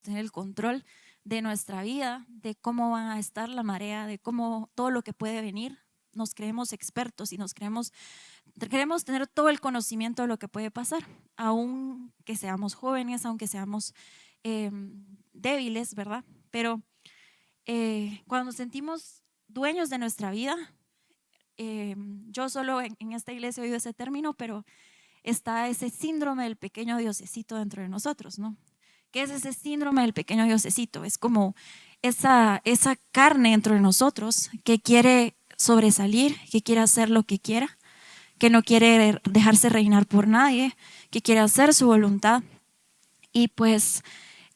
tener el control de nuestra vida, de cómo va a estar la marea, de cómo todo lo que puede venir. Nos creemos expertos y queremos tener todo el conocimiento de lo que puede pasar, aun que seamos jóvenes, aunque seamos débiles, ¿verdad? Pero cuando nos sentimos dueños de nuestra vida, yo solo en esta iglesia he oído ese término, pero está ese síndrome del pequeño diosecito dentro de nosotros, ¿no? ¿Qué es ese síndrome del pequeño diosecito? Es como esa carne dentro de nosotros que quiere sobresalir, que quiere hacer lo que quiera, que no quiere dejarse reinar por nadie, que quiere hacer su voluntad y pues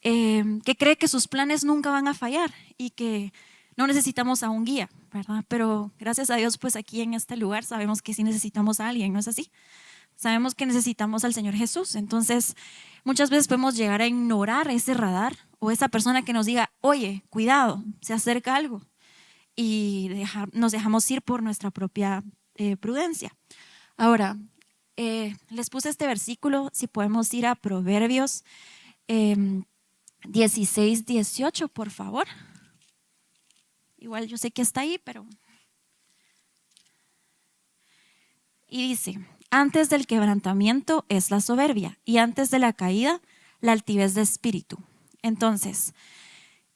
que cree que sus planes nunca van a fallar y que no necesitamos a un guía, ¿verdad? Pero gracias a Dios, pues aquí en este lugar sabemos que sí necesitamos a alguien, ¿no es así? Sabemos que necesitamos al Señor Jesús. Entonces, muchas veces podemos llegar a ignorar ese radar o esa persona que nos diga, oye, cuidado, se acerca algo. Y nos dejamos ir por nuestra propia prudencia. Ahora, les puse este versículo, si podemos ir a Proverbios 16, 18, por favor. Igual yo sé que está ahí, pero... Y dice, antes del quebrantamiento es la soberbia y antes de la caída la altivez de espíritu. Entonces,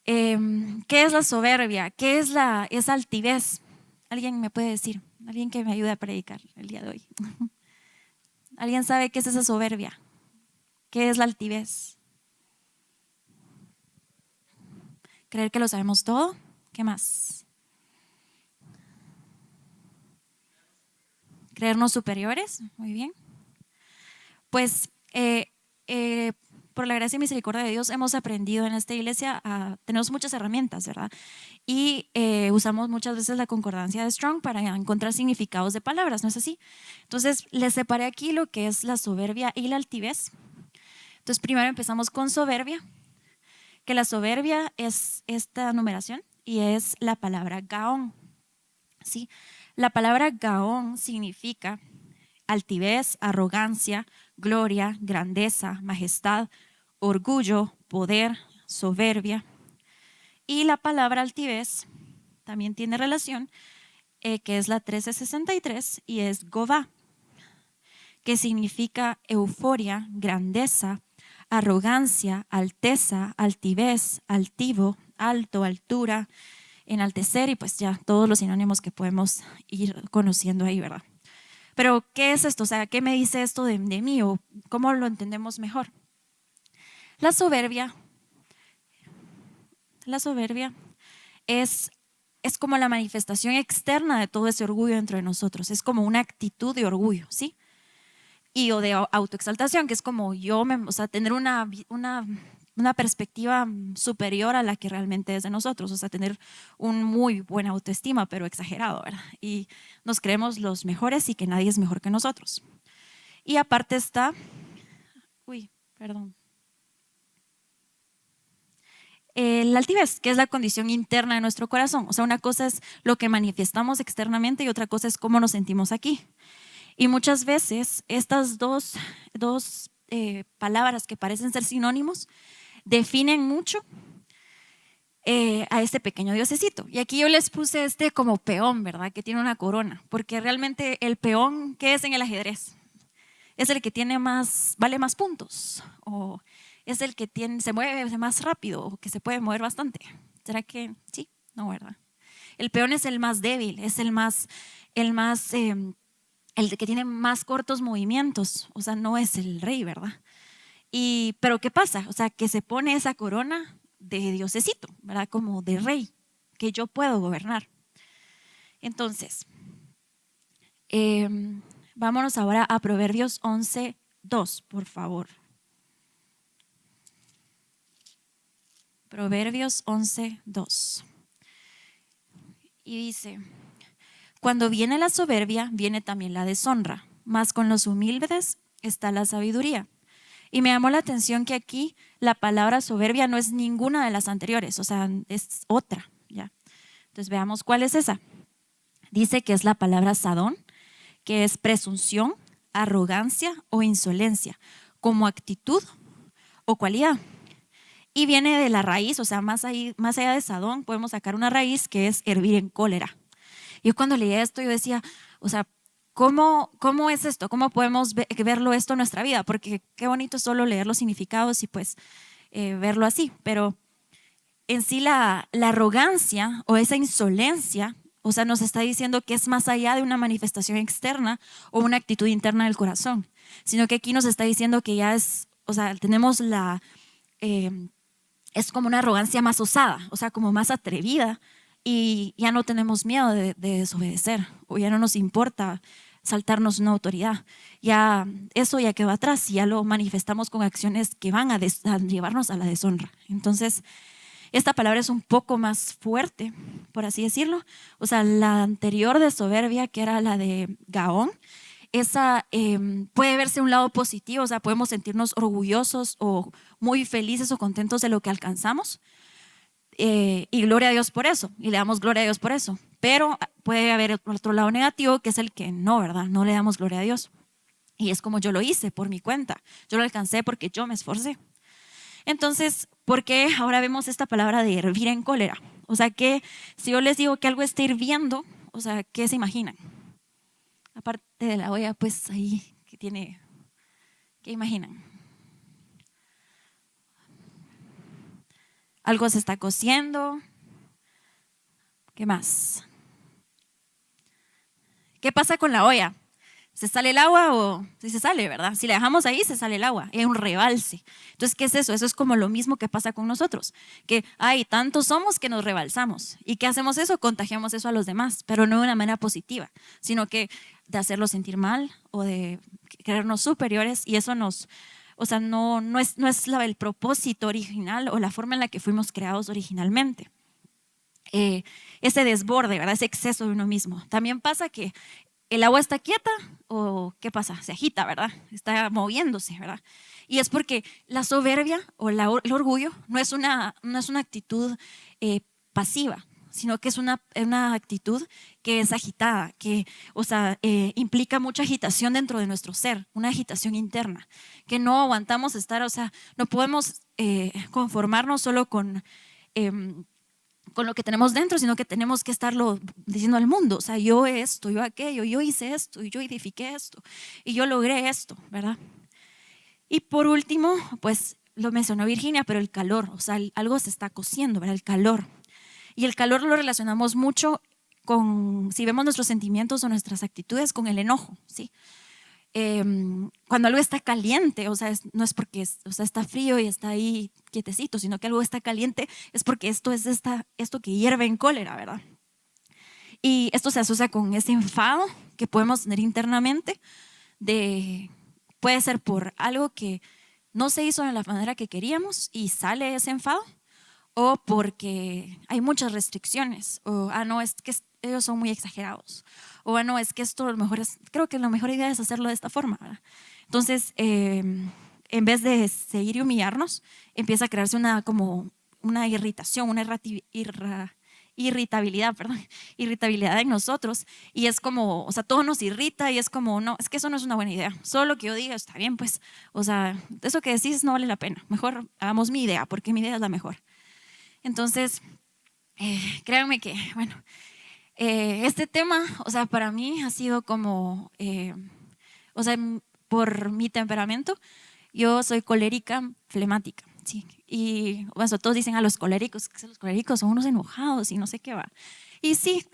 ¿qué es la soberbia? ¿Qué es esa altivez? ¿Alguien me puede decir? ¿Alguien que me ayude a predicar el día de hoy? ¿Alguien sabe qué es esa soberbia? ¿Qué es la altivez? ¿Creer que lo sabemos todo? ¿Qué más? ¿Creernos superiores? Muy bien. Pues por la gracia y misericordia de Dios hemos aprendido en esta iglesia tenemos muchas herramientas, ¿verdad? Y usamos muchas veces la concordancia de Strong para encontrar significados de palabras, ¿no es así? Entonces les separé aquí lo que es la soberbia y la altivez. Entonces primero empezamos con soberbia, que la soberbia es esta numeración y es la palabra gaón, ¿sí? La palabra gaón significa altivez, arrogancia, gloria, grandeza, majestad, orgullo, poder, soberbia. Y la palabra altivez también tiene relación, que es la 1363 y es Gová, que significa euforia, grandeza, arrogancia, alteza, altivez, altivo, alto, altura, enaltecer y pues ya todos los sinónimos que podemos ir conociendo ahí, ¿verdad? Pero, ¿qué es esto? O sea, ¿qué me dice esto de mí o cómo lo entendemos mejor? La soberbia, la soberbia es, es como la manifestación externa de todo ese orgullo dentro de nosotros. Es como una actitud de orgullo, ¿sí? Y o de autoexaltación, que es como o sea, tener una perspectiva superior a la que realmente es de nosotros, o sea, tener un muy buena autoestima, pero exagerado, ¿verdad? Y nos creemos los mejores y que nadie es mejor que nosotros. Y aparte está, perdón, la altivez, que es la condición interna de nuestro corazón. O sea, una cosa es lo que manifestamos externamente y otra cosa es cómo nos sentimos aquí. Y muchas veces estas dos palabras que parecen ser sinónimos definen mucho a este pequeño diosecito. Y aquí yo les puse este como peón, ¿verdad? Que tiene una corona, porque realmente el peón, ¿qué es en el ajedrez? Es el que vale más puntos, o es el que se mueve más rápido, o que se puede mover bastante. ¿Será que sí? No, ¿verdad? El peón es el más débil, es el que tiene más cortos movimientos, o sea, no es el rey, ¿verdad? Pero ¿qué pasa? O sea, que se pone esa corona de diosecito, ¿verdad? Como de rey, que yo puedo gobernar. Entonces, vámonos ahora a Proverbios 11:2, por favor. Proverbios 11:2. Y dice, cuando viene la soberbia, viene también la deshonra, mas con los humildes está la sabiduría. Y me llamó la atención que aquí la palabra soberbia no es ninguna de las anteriores, o sea, es otra, ¿ya? Entonces veamos cuál es esa. Dice que es la palabra sadón, que es presunción, arrogancia o insolencia, como actitud o cualidad. y viene de la raíz, o sea, más allá de Sadón, podemos sacar una raíz que es hervir en cólera. Yo cuando leía esto, yo decía, o sea, ¿cómo es esto? ¿Cómo podemos verlo esto en nuestra vida? Porque qué bonito es solo leer los significados y pues verlo así, pero en sí la arrogancia o esa insolencia, o sea, nos está diciendo que es más allá de una manifestación externa o una actitud interna del corazón, sino que aquí nos está diciendo que ya es, o sea, tenemos es como una arrogancia más osada, o sea, como más atrevida y ya no tenemos miedo de desobedecer o ya no nos importa saltarnos una autoridad. Ya eso ya quedó atrás y ya lo manifestamos con acciones que van a llevarnos a la deshonra. Entonces, esta palabra es un poco más fuerte, por así decirlo. O sea, la anterior de soberbia, que era la de Gaón, esa puede verse un lado positivo, o sea, podemos sentirnos orgullosos o muy felices o contentos de lo que alcanzamos. Y gloria a Dios por eso, y le damos gloria a Dios por eso. Pero puede haber otro lado negativo, que es el que no, ¿verdad? No le damos gloria a Dios. Y es como yo lo hice por mi cuenta. Yo lo alcancé porque yo me esforcé. Entonces, ¿por qué ahora vemos esta palabra de hervir en cólera? O sea, que si yo les digo que algo está hirviendo, o sea, ¿qué se imaginan? Aparte de la olla, pues ahí que tiene, ¿qué imaginan? Algo se está cociendo. ¿Qué más? ¿Qué pasa con la olla? ¿Se sale el agua o si se sale, verdad? Si la dejamos ahí, se sale el agua. Hay un rebalse. Entonces, ¿qué es eso? Eso es como lo mismo que pasa con nosotros. Que hay tantos somos que nos rebalsamos. ¿Y qué hacemos eso? Contagiamos eso a los demás, pero no de una manera positiva, sino que de hacerlos sentir mal o de creernos superiores. Y eso nos, o sea, no es el propósito original o la forma en la que fuimos creados originalmente. Ese desborde, ¿verdad? Ese exceso de uno mismo. También pasa que el agua está quieta o ¿qué pasa? Se agita, ¿verdad? Está moviéndose, ¿verdad? Y es porque la soberbia o el orgullo no es una actitud pasiva, sino que es una actitud que es agitada, que, o sea, implica mucha agitación dentro de nuestro ser, una agitación interna, que no aguantamos estar, o sea, no podemos conformarnos solo con lo que tenemos dentro, sino que tenemos que estarlo diciendo al mundo, o sea, yo esto, yo aquello, yo hice esto, y yo edifiqué esto, y yo logré esto, ¿verdad? Y por último, pues lo mencionó Virginia, pero el calor, o sea, algo se está cociendo, ¿verdad? El calor. Y el calor lo relacionamos mucho con, si vemos nuestros sentimientos o nuestras actitudes, con el enojo, ¿sí? Cuando algo está caliente, o sea, no es porque o sea, está frío y está ahí quietecito, sino que algo está caliente, es porque esto que hierve en cólera, ¿verdad? Y esto se asocia con ese enfado que podemos tener internamente, puede ser por algo que no se hizo de la manera que queríamos y sale ese enfado, o porque hay muchas restricciones, o no, es que ellos son muy exagerados, o no, es que esto lo mejor creo que la mejor idea es hacerlo de esta forma, ¿verdad? Entonces, en vez de seguir y humillarnos, empieza a crearse como una irritación, una irritabilidad en nosotros, y es como, o sea, todo nos irrita y es como, no, es que eso no es una buena idea, solo lo que yo diga está bien, pues, o sea, eso que decís no vale la pena, mejor hagamos mi idea, porque mi idea es la mejor. Entonces, créanme que, bueno, este tema, o sea, para mí ha sido como, o sea, por mi temperamento, yo soy colérica, flemática, ¿sí? Y bueno, todos dicen a los coléricos, que los coléricos son unos enojados y no sé qué va. Y sí,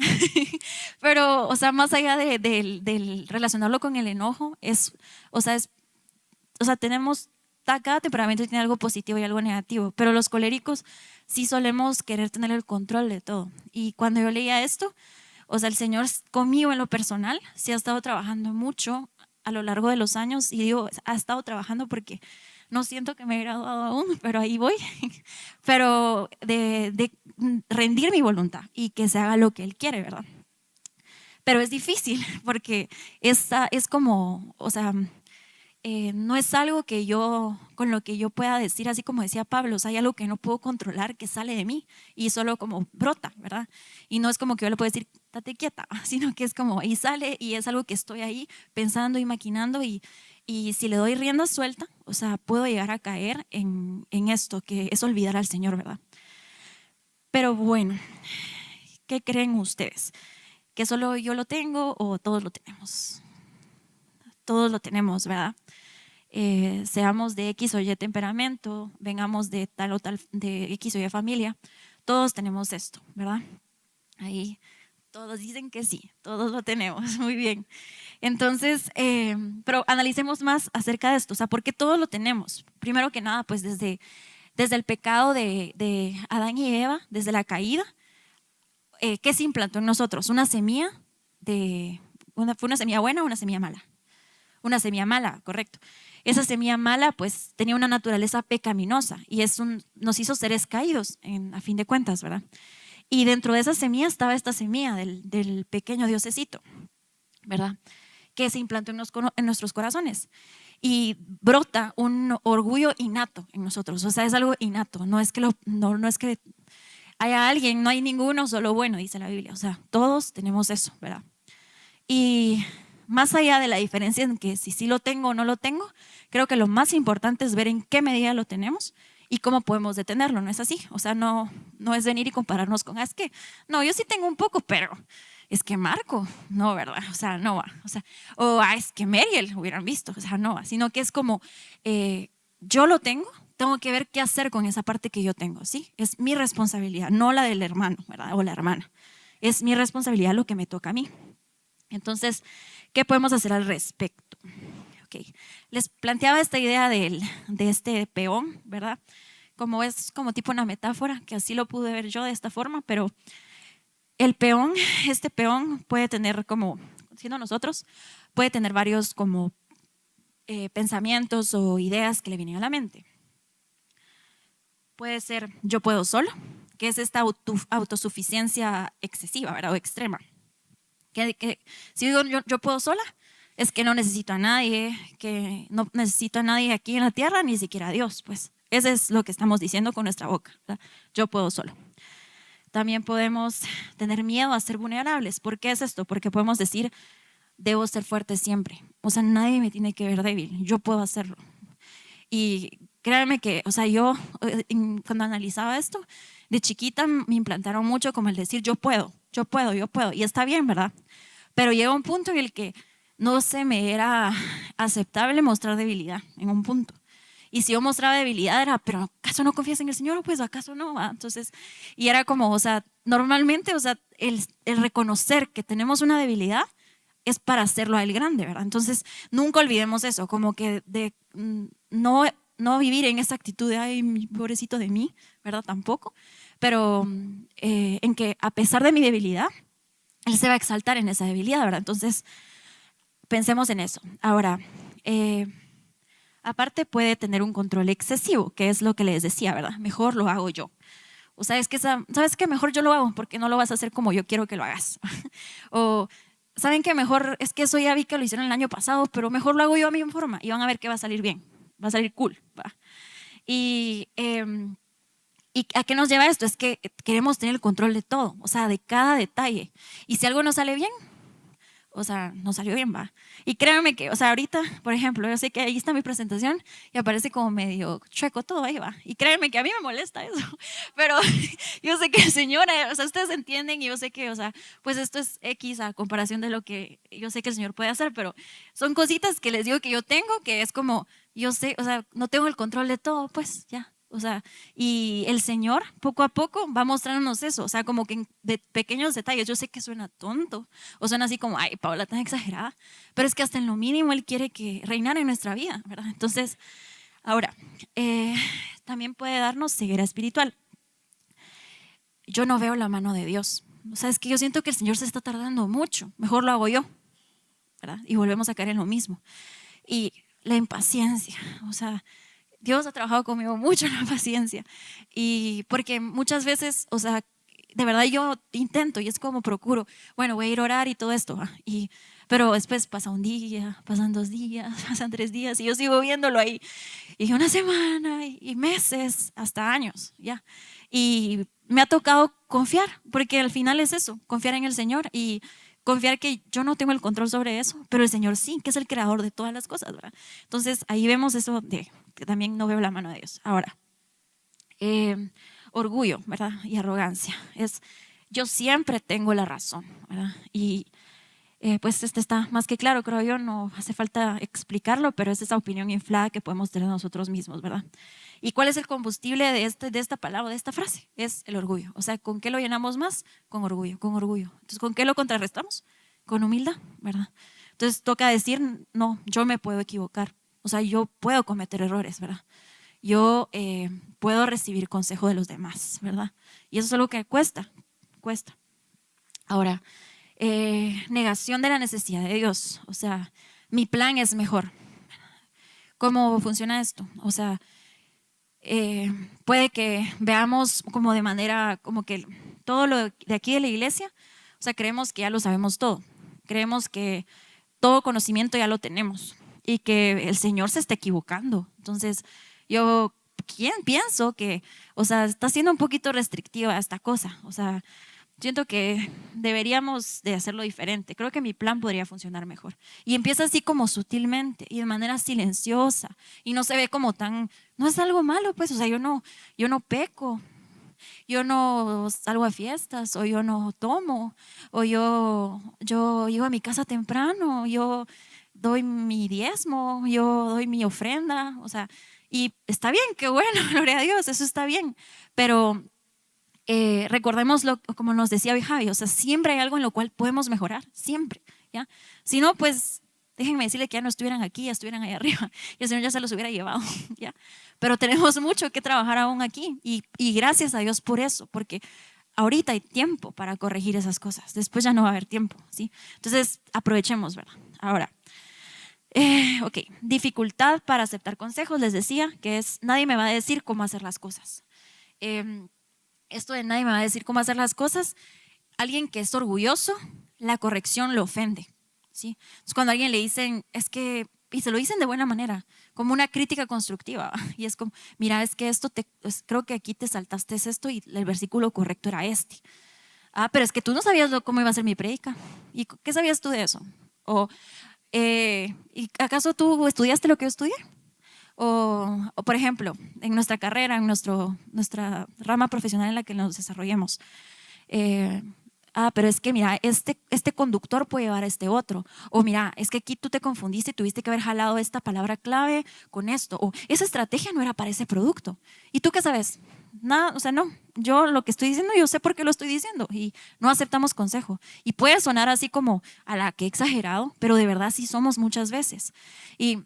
pero, o sea, más allá del relacionarlo con el enojo, o sea, cada temperamento tiene algo positivo y algo negativo, pero los coléricos sí solemos querer tener el control de todo. Y cuando yo leía esto, o sea, el Señor conmigo en lo personal sí ha estado trabajando mucho a lo largo de los años, y digo, ha estado trabajando porque no siento que me he graduado aún, pero ahí voy, pero de rendir mi voluntad y que se haga lo que Él quiere, ¿verdad? Pero es difícil porque es como, o sea, no es algo con lo que yo pueda decir, así como decía Pablo, o sea, hay algo que no puedo controlar que sale de mí y solo como brota, ¿verdad? Y no es como que yo le puedo decir, date quieta, sino que es como ahí sale y es algo que estoy ahí pensando y maquinando, y Y si le doy rienda suelta, o sea, puedo llegar a caer en esto, que es olvidar al Señor, ¿verdad? Pero bueno, ¿qué creen ustedes? ¿Que solo yo lo tengo o todos lo tenemos? Todos lo tenemos, ¿verdad? Seamos de X o Y temperamento, vengamos de tal o tal, de X o Y familia, todos tenemos esto, ¿verdad? Ahí todos dicen que sí, todos lo tenemos, muy bien. Entonces, pero analicemos más acerca de esto, o sea, ¿por qué todos lo tenemos? Primero que nada, pues desde el pecado de Adán y Eva, desde la caída, ¿qué se implantó en nosotros? Una semilla ¿fue una semilla buena o una semilla mala? Una semilla mala, correcto. Esa semilla mala pues tenía una naturaleza pecaminosa y nos hizo seres caídos a fin de cuentas, ¿verdad? Y dentro de esa semilla estaba esta semilla del pequeño diosecito, ¿verdad? Que se implantó en nuestros corazones y brota un orgullo innato en nosotros, o sea, es algo innato, no es que haya alguien, no hay ninguno solo bueno, dice la Biblia, o sea, todos tenemos eso, ¿verdad? Y más allá de la diferencia en que si sí lo tengo o no lo tengo, creo que lo más importante es ver en qué medida lo tenemos y cómo podemos detenerlo, ¿no es así? O sea, no es venir y compararnos con, es que, no, yo sí tengo un poco, pero es que Marco, no, ¿verdad? O sea, no va, o sea, es que Mariel hubieran visto, o sea, no va, sino que es como, yo lo tengo que ver qué hacer con esa parte que yo tengo, ¿sí? Es mi responsabilidad, no la del hermano, ¿verdad? O la hermana. Es mi responsabilidad lo que me toca a mí. Entonces, ¿qué podemos hacer al respecto? Okay. Les planteaba esta idea de este peón, ¿verdad? Es como tipo una metáfora, que así lo pude ver yo de esta forma, pero este peón puede tener como, siendo nosotros, puede tener varios como pensamientos o ideas que le vienen a la mente. Puede ser yo puedo solo, que es esta autosuficiencia excesiva, ¿verdad? O extrema. Que si digo yo puedo sola, es que no necesito a nadie, que no necesito a nadie aquí en la tierra, ni siquiera a Dios, pues. Eso es lo que estamos diciendo con nuestra boca, ¿verdad? Yo puedo solo. También podemos tener miedo a ser vulnerables. ¿Por qué es esto? Porque podemos decir, debo ser fuerte siempre. O sea, nadie me tiene que ver débil, yo puedo hacerlo. Y créanme que, o sea, yo cuando analizaba esto, de chiquita me implantaron mucho como el decir, yo puedo. Y está bien, ¿verdad? Pero llega un punto en el que no se me era aceptable mostrar debilidad, en un punto. Y si yo mostraba debilidad era, pero ¿acaso no confías en el Señor? Pues ¿acaso no? Entonces, y era como, o sea, normalmente, o sea, el reconocer que tenemos una debilidad es para hacerlo a Él grande, ¿verdad? Entonces, nunca olvidemos eso, como que no vivir en esa actitud de, ay, pobrecito de mí, ¿verdad? Tampoco, pero en que a pesar de mi debilidad, Él se va a exaltar en esa debilidad, ¿verdad? Entonces, pensemos en eso. Ahora, aparte puede tener un control excesivo, que es lo que les decía, ¿verdad? Mejor lo hago yo. O sea, ¿sabes qué? Mejor yo lo hago porque no lo vas a hacer como yo quiero que lo hagas. O, ¿saben qué? Mejor es que eso ya vi que lo hicieron el año pasado, pero mejor lo hago yo a mi forma y van a ver que va a salir bien, va a salir cool. ¿Va? ¿Y a qué nos lleva esto? Es que queremos tener el control de todo, o sea, de cada detalle. Y si algo no sale bien, o sea, no salió bien, va. Y créanme que, o sea, ahorita, por ejemplo, yo sé que ahí está mi presentación y aparece como medio chueco todo ahí, va. Y créanme que a mí me molesta eso, pero yo sé que señora, o sea, ustedes entienden y yo sé que, o sea, pues esto es X a comparación de lo que yo sé que el Señor puede hacer, pero son cositas que les digo que yo tengo, que es como, yo sé, o sea, no tengo el control de todo, pues ya. O sea, y el Señor poco a poco va mostrándonos eso, o sea, como que de pequeños detalles. Yo sé que suena tonto o suena así como, ay, Paula, tan exagerada, pero es que hasta en lo mínimo Él quiere que reinar en nuestra vida, ¿verdad? Entonces, ahora, también puede darnos ceguera espiritual. Yo no veo la mano de Dios, o sea, es que yo siento que el Señor se está tardando mucho, mejor lo hago yo, ¿verdad? Y volvemos a caer en lo mismo. Y la impaciencia, o sea, Dios ha trabajado conmigo mucho en la paciencia y porque muchas veces, o sea, de verdad yo intento y es como procuro, bueno, voy a ir a orar y todo esto, pero después pasa un día, pasan 2 días, pasan 3 días y yo sigo viéndolo ahí y una semana y meses, hasta años, ya. Y me ha tocado confiar, porque al final es eso, confiar en el Señor y confiar que yo no tengo el control sobre eso, pero el Señor sí, que es el creador de todas las cosas, ¿verdad? Entonces ahí vemos eso de que también no veo la mano de Dios. Ahora, orgullo, ¿verdad? Y arrogancia. Yo siempre tengo la razón, ¿verdad? Y pues está más que claro, creo yo, no hace falta explicarlo, pero es esa opinión inflada que podemos tener nosotros mismos, ¿verdad? ¿Y cuál es el combustible de esta palabra, de esta frase? Es el orgullo. O sea, ¿con qué lo llenamos más? Con orgullo, con orgullo. Entonces, ¿con qué lo contrarrestamos? Con humildad, ¿verdad? Entonces, toca decir, no, yo me puedo equivocar. O sea, yo puedo cometer errores, ¿verdad? Yo puedo recibir consejo de los demás, ¿verdad? Y eso es algo que cuesta, cuesta. Ahora, negación de la necesidad de Dios. O sea, mi plan es mejor. ¿Cómo funciona esto? O sea, puede que veamos como de manera, como que todo lo de aquí de la iglesia, o sea, creemos que ya lo sabemos todo. Creemos que todo conocimiento ya lo tenemos y que el Señor se está equivocando. Entonces, yo pienso que, o sea, está siendo un poquito restrictiva esta cosa. O sea, siento que deberíamos de hacerlo diferente. Creo que mi plan podría funcionar mejor. Y empieza así como sutilmente y de manera silenciosa y no se ve como tan, no es algo malo, pues, o sea, yo no peco, yo no salgo a fiestas, o yo no tomo, o yo llego a mi casa temprano, yo doy mi diezmo, yo doy mi ofrenda, o sea, y está bien, qué bueno, gloria a Dios, eso está bien, pero recordemos como nos decía hoy Javi, o sea, siempre hay algo en lo cual podemos mejorar, siempre, ¿ya? Si no, pues déjenme decirle que ya no estuvieran aquí, ya estuvieran ahí arriba y el Señor ya se los hubiera llevado, ¿ya? Pero tenemos mucho que trabajar aún aquí y gracias a Dios por eso, porque ahorita hay tiempo para corregir esas cosas, después ya no va a haber tiempo, ¿sí? Entonces aprovechemos, ¿verdad? Ahora, ok, dificultad para aceptar consejos, les decía, que es nadie me va a decir cómo hacer las cosas. Esto de nadie me va a decir cómo hacer las cosas, alguien que es orgulloso, la corrección lo ofende, ¿sí? Entonces, cuando a alguien le dicen, es que, y se lo dicen de buena manera, como una crítica constructiva, y es como, mira, es que creo que aquí te saltaste esto y el versículo correcto era este. Ah, pero es que tú no sabías cómo iba a ser mi prédica. ¿Y qué sabías tú de eso? O, ¿y acaso tú estudiaste lo que yo estudié? O, por ejemplo, en nuestra carrera, en nuestra rama profesional en la que nos desarrollemos. Eh, pero es que mira, este conductor puede llevar a este otro. O mira, es que aquí tú te confundiste y tuviste que haber jalado esta palabra clave con esto. O esa estrategia no era para ese producto. ¿Y tú qué sabes? Nada, o sea, no. Yo lo que estoy diciendo, yo sé por qué lo estoy diciendo y no aceptamos consejo. Y puede sonar así como a la que he exagerado, pero de verdad sí somos muchas veces. Y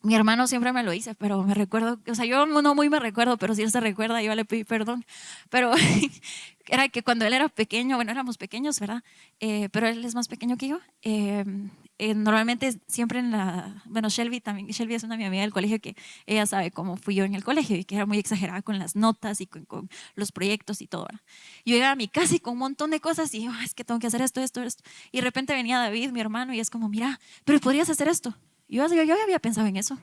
mi hermano siempre me lo dice, pero me recuerdo, o sea, yo no muy me recuerdo, pero si él se recuerda, yo le pedí perdón. Pero era que cuando él era pequeño, bueno, éramos pequeños, ¿verdad? Pero él es más pequeño que yo. Normalmente siempre bueno, Shelby también, Shelby es una de mi amiga del colegio que ella sabe cómo fui yo en el colegio y que era muy exagerada con las notas y con los proyectos y todo, ¿verdad? Yo llegaba a mi casa y con un montón de cosas y yo, es que tengo que hacer esto, esto, esto. Y de repente venía David, mi hermano, y es como, mira, pero podrías hacer esto. Yo ya había pensado en eso.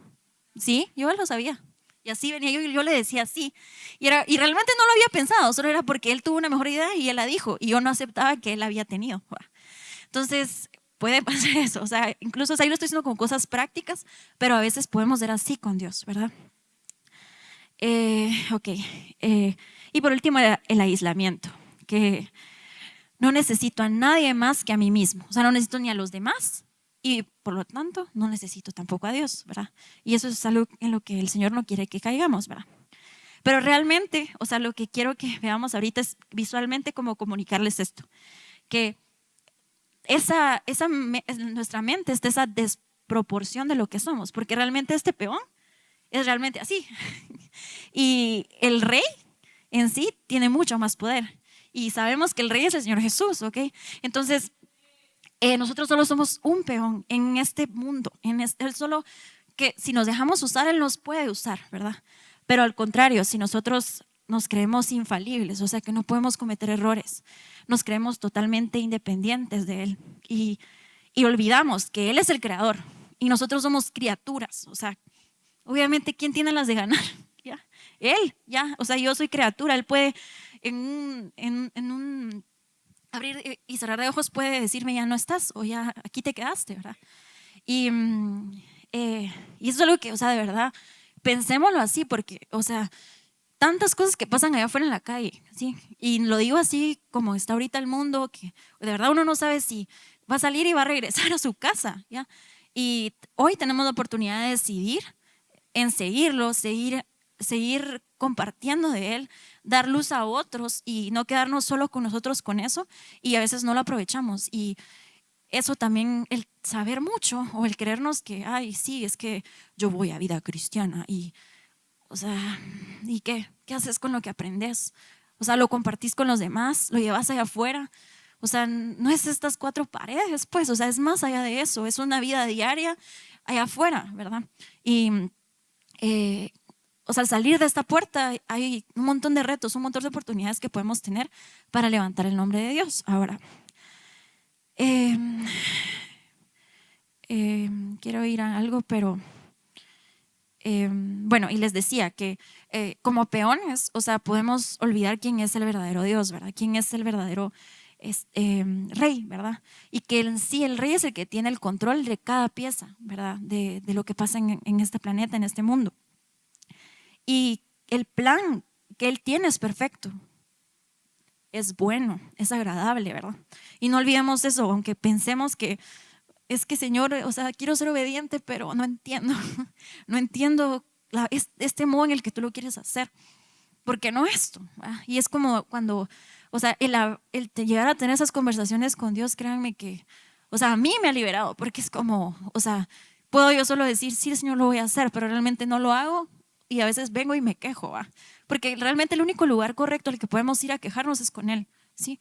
Sí, yo lo sabía. Y así venía yo le decía sí. Y realmente no lo había pensado, solo era porque él tuvo una mejor idea y él la dijo. Y yo no aceptaba que él había tenido. Entonces, puede pasar eso. O sea, incluso ahí lo estoy diciendo con cosas prácticas, pero a veces podemos ser así con Dios, ¿verdad? Ok. Y por último, el aislamiento. Que no necesito a nadie más que a mí mismo. O sea, no necesito ni a los demás. Y por lo tanto, no necesito tampoco a Dios, ¿verdad? Y eso es algo en lo que el Señor no quiere que caigamos, ¿verdad? Pero realmente, o sea, lo que quiero que veamos ahorita es visualmente cómo comunicarles esto. Que en nuestra mente está esa desproporción de lo que somos, porque realmente este peón es realmente así. Y el rey en sí tiene mucho más poder. Y sabemos que el rey es el Señor Jesús, ¿ok? Entonces, nosotros solo somos un peón en este mundo, Él solo que si nos dejamos usar, Él nos puede usar, ¿verdad? Pero al contrario, si nosotros nos creemos infalibles, o sea que no podemos cometer errores, nos creemos totalmente independientes de Él y olvidamos que Él es el creador y nosotros somos criaturas, o sea, obviamente, ¿quién tiene las de ganar? ¿Ya? Él, ya, o sea, yo soy criatura, Él puede en un abrir y cerrar de ojos puede decirme ya no estás o ya aquí te quedaste, ¿verdad? Y, y eso es algo que, o sea, de verdad, pensémoslo así porque, o sea, tantas cosas que pasan allá afuera en la calle, ¿sí? Y lo digo así como está ahorita el mundo, que de verdad uno no sabe si va a salir y va a regresar a su casa, ¿ya? Y hoy tenemos la oportunidad de decidir en seguirlo, seguir compartiendo de él, dar luz a otros y no quedarnos solo con nosotros con eso, y a veces no lo aprovechamos. Y eso también, el saber mucho o el creernos que, ay, sí, es que yo voy a vida cristiana y, o sea, ¿y qué? ¿Qué haces con lo que aprendes? O sea, lo compartís con los demás, lo llevas allá afuera. O sea, no es estas cuatro paredes, pues, o sea, es más allá de eso, es una vida diaria allá afuera, ¿verdad? Y, eh, o sea, al salir de esta puerta hay un montón de retos, un montón de oportunidades que podemos tener para levantar el nombre de Dios. Ahora, eh, quiero ir a algo, pero bueno, y les decía que como peones, o sea, podemos olvidar quién es el verdadero Dios, ¿verdad? Quién es el verdadero rey, ¿verdad? Y que en sí el rey es el que tiene el control de cada pieza, ¿verdad? De lo que pasa en este planeta, en este mundo. Y el plan que él tiene es perfecto, es bueno, es agradable, ¿verdad? Y no olvidemos eso, aunque pensemos que es que Señor, o sea, quiero ser obediente, pero no entiendo, no entiendo este modo en el que tú lo quieres hacer. ¿Por qué no esto? ¿verdad? Y es como cuando, o sea, el llegar a tener esas conversaciones con Dios, créanme que, o sea, a mí me ha liberado, porque es como, o sea, puedo yo solo decir, sí, Señor, lo voy a hacer, pero realmente no lo hago y a veces vengo y me quejo, ¿va? Porque realmente el único lugar correcto al que podemos ir a quejarnos es con Él, ¿sí?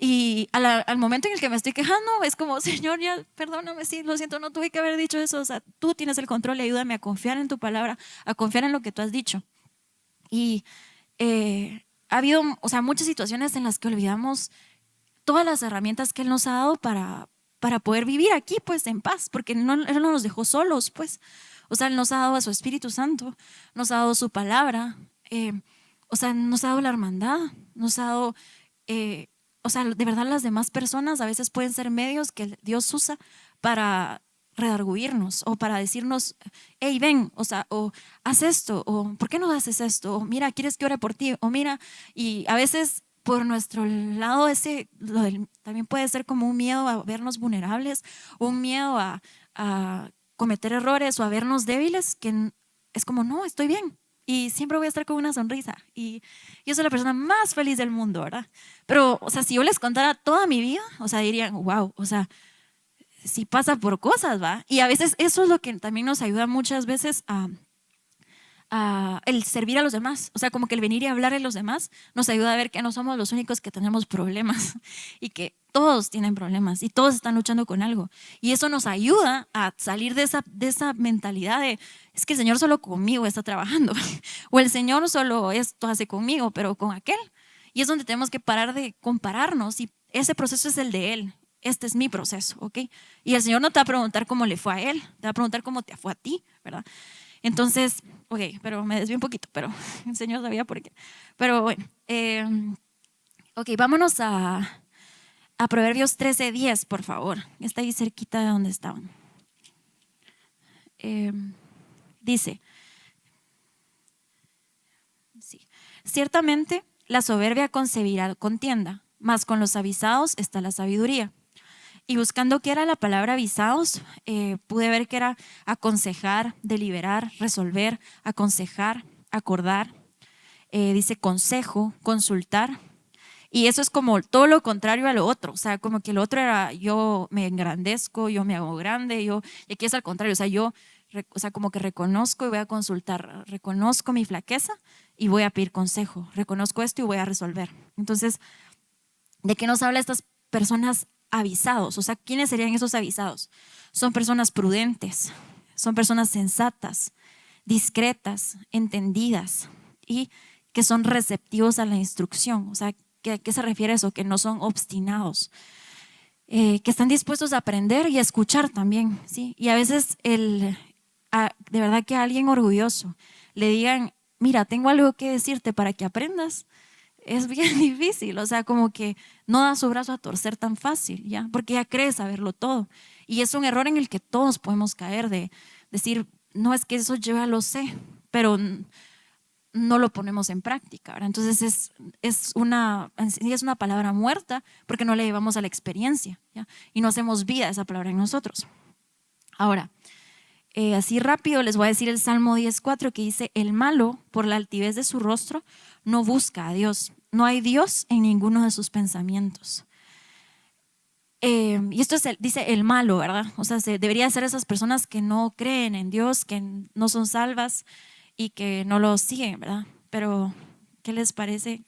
Y al momento en el que me estoy quejando, es como, Señor, ya perdóname, sí, lo siento, no tuve que haber dicho eso. O sea, tú tienes el control y ayúdame a confiar en tu palabra, a confiar en lo que tú has dicho. Y ha habido, o sea, muchas situaciones en las que olvidamos todas las herramientas que Él nos ha dado para poder vivir aquí, pues, en paz, porque Él no nos dejó solos, pues. O sea, Él nos ha dado a su Espíritu Santo, nos ha dado su palabra, o sea, nos ha dado la hermandad, nos ha dado, o sea, de verdad las demás personas a veces pueden ser medios que Dios usa para redarguirnos o para decirnos, hey, ven, o sea, o haz esto, o ¿por qué no haces esto? O mira, ¿quieres que ore por ti? O mira, y a veces por nuestro lado también puede ser como un miedo a vernos vulnerables, un miedo a cometer errores o a vernos débiles, que es como, no, estoy bien y siempre voy a estar con una sonrisa y yo soy la persona más feliz del mundo, ¿verdad? Pero, o sea, si yo les contara toda mi vida, o sea, dirían, wow, o sea, sí pasa por cosas, ¿va? Y a veces eso es lo que también nos ayuda muchas veces a el servir a los demás. O sea, como que el venir y hablar a los demás nos ayuda a ver que no somos los únicos que tenemos problemas y que todos tienen problemas y todos están luchando con algo. Y eso nos ayuda a salir de esa mentalidad de, es que el Señor solo conmigo está trabajando o el Señor solo esto hace conmigo, pero con aquel. Y es donde tenemos que parar de compararnos y ese proceso es el de Él. Este es mi proceso, ¿ok? Y el Señor no te va a preguntar cómo le fue a Él, te va a preguntar cómo te fue a ti, ¿verdad? Entonces, ok, pero me desvío un poquito, pero el Señor sabía por qué. Pero bueno, ok, vámonos a Proverbios 13:10, por favor. Está ahí cerquita de donde estaban. Dice, sí, ciertamente la soberbia concebirá contienda, mas con los avisados está la sabiduría. Y buscando qué era la palabra avisados, pude ver que era aconsejar, deliberar, resolver, aconsejar, acordar. Dice consejo, consultar. Y eso es como todo lo contrario a lo otro. O sea, como que lo otro era yo me engrandezco, yo me hago grande, y aquí es al contrario. O sea, o sea, como que reconozco y voy a consultar, reconozco mi flaqueza y voy a pedir consejo, reconozco esto y voy a resolver. Entonces, ¿de qué nos habla estas personas avisados? O sea, ¿quiénes serían esos avisados? Son personas prudentes, son personas sensatas, discretas, entendidas y que son receptivos a la instrucción. O sea, ¿a qué se refiere eso? Que no son obstinados, que están dispuestos a aprender y a escuchar también, ¿sí? Y a veces de verdad que a alguien orgulloso le digan, mira, tengo algo que decirte para que aprendas. es bien difícil, o sea, como que no da su brazo a torcer tan fácil, ¿ya? Porque ya cree saberlo todo. Y es un error en el que todos podemos caer de decir, no, es que eso yo ya lo sé, pero no lo ponemos en práctica, ¿verdad? Entonces es una palabra muerta porque no le llevamos a la experiencia, ¿ya? Y no hacemos vida a esa palabra en nosotros. Ahora, así rápido les voy a decir el Salmo 10:4 que dice, el malo por la altivez de su rostro no busca a Dios, no hay Dios en ninguno de sus pensamientos. Y esto dice el malo, ¿verdad? O sea, debería ser esas personas que no creen en Dios, que no son salvas y que no lo siguen, ¿verdad? Pero, ¿qué les parece?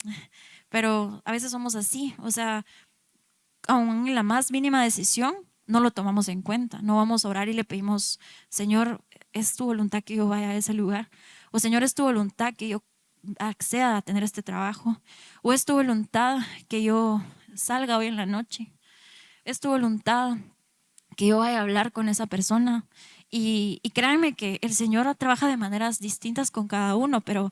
Pero a veces somos así, o sea, aún en la más mínima decisión no lo tomamos en cuenta, no vamos a orar y le pedimos, Señor, es tu voluntad que yo vaya a ese lugar, o Señor, es tu voluntad que yo acceda a tener este trabajo, o es tu voluntad que yo salga hoy en la noche, es tu voluntad que yo vaya a hablar con esa persona. Y créanme que el Señor trabaja de maneras distintas con cada uno, pero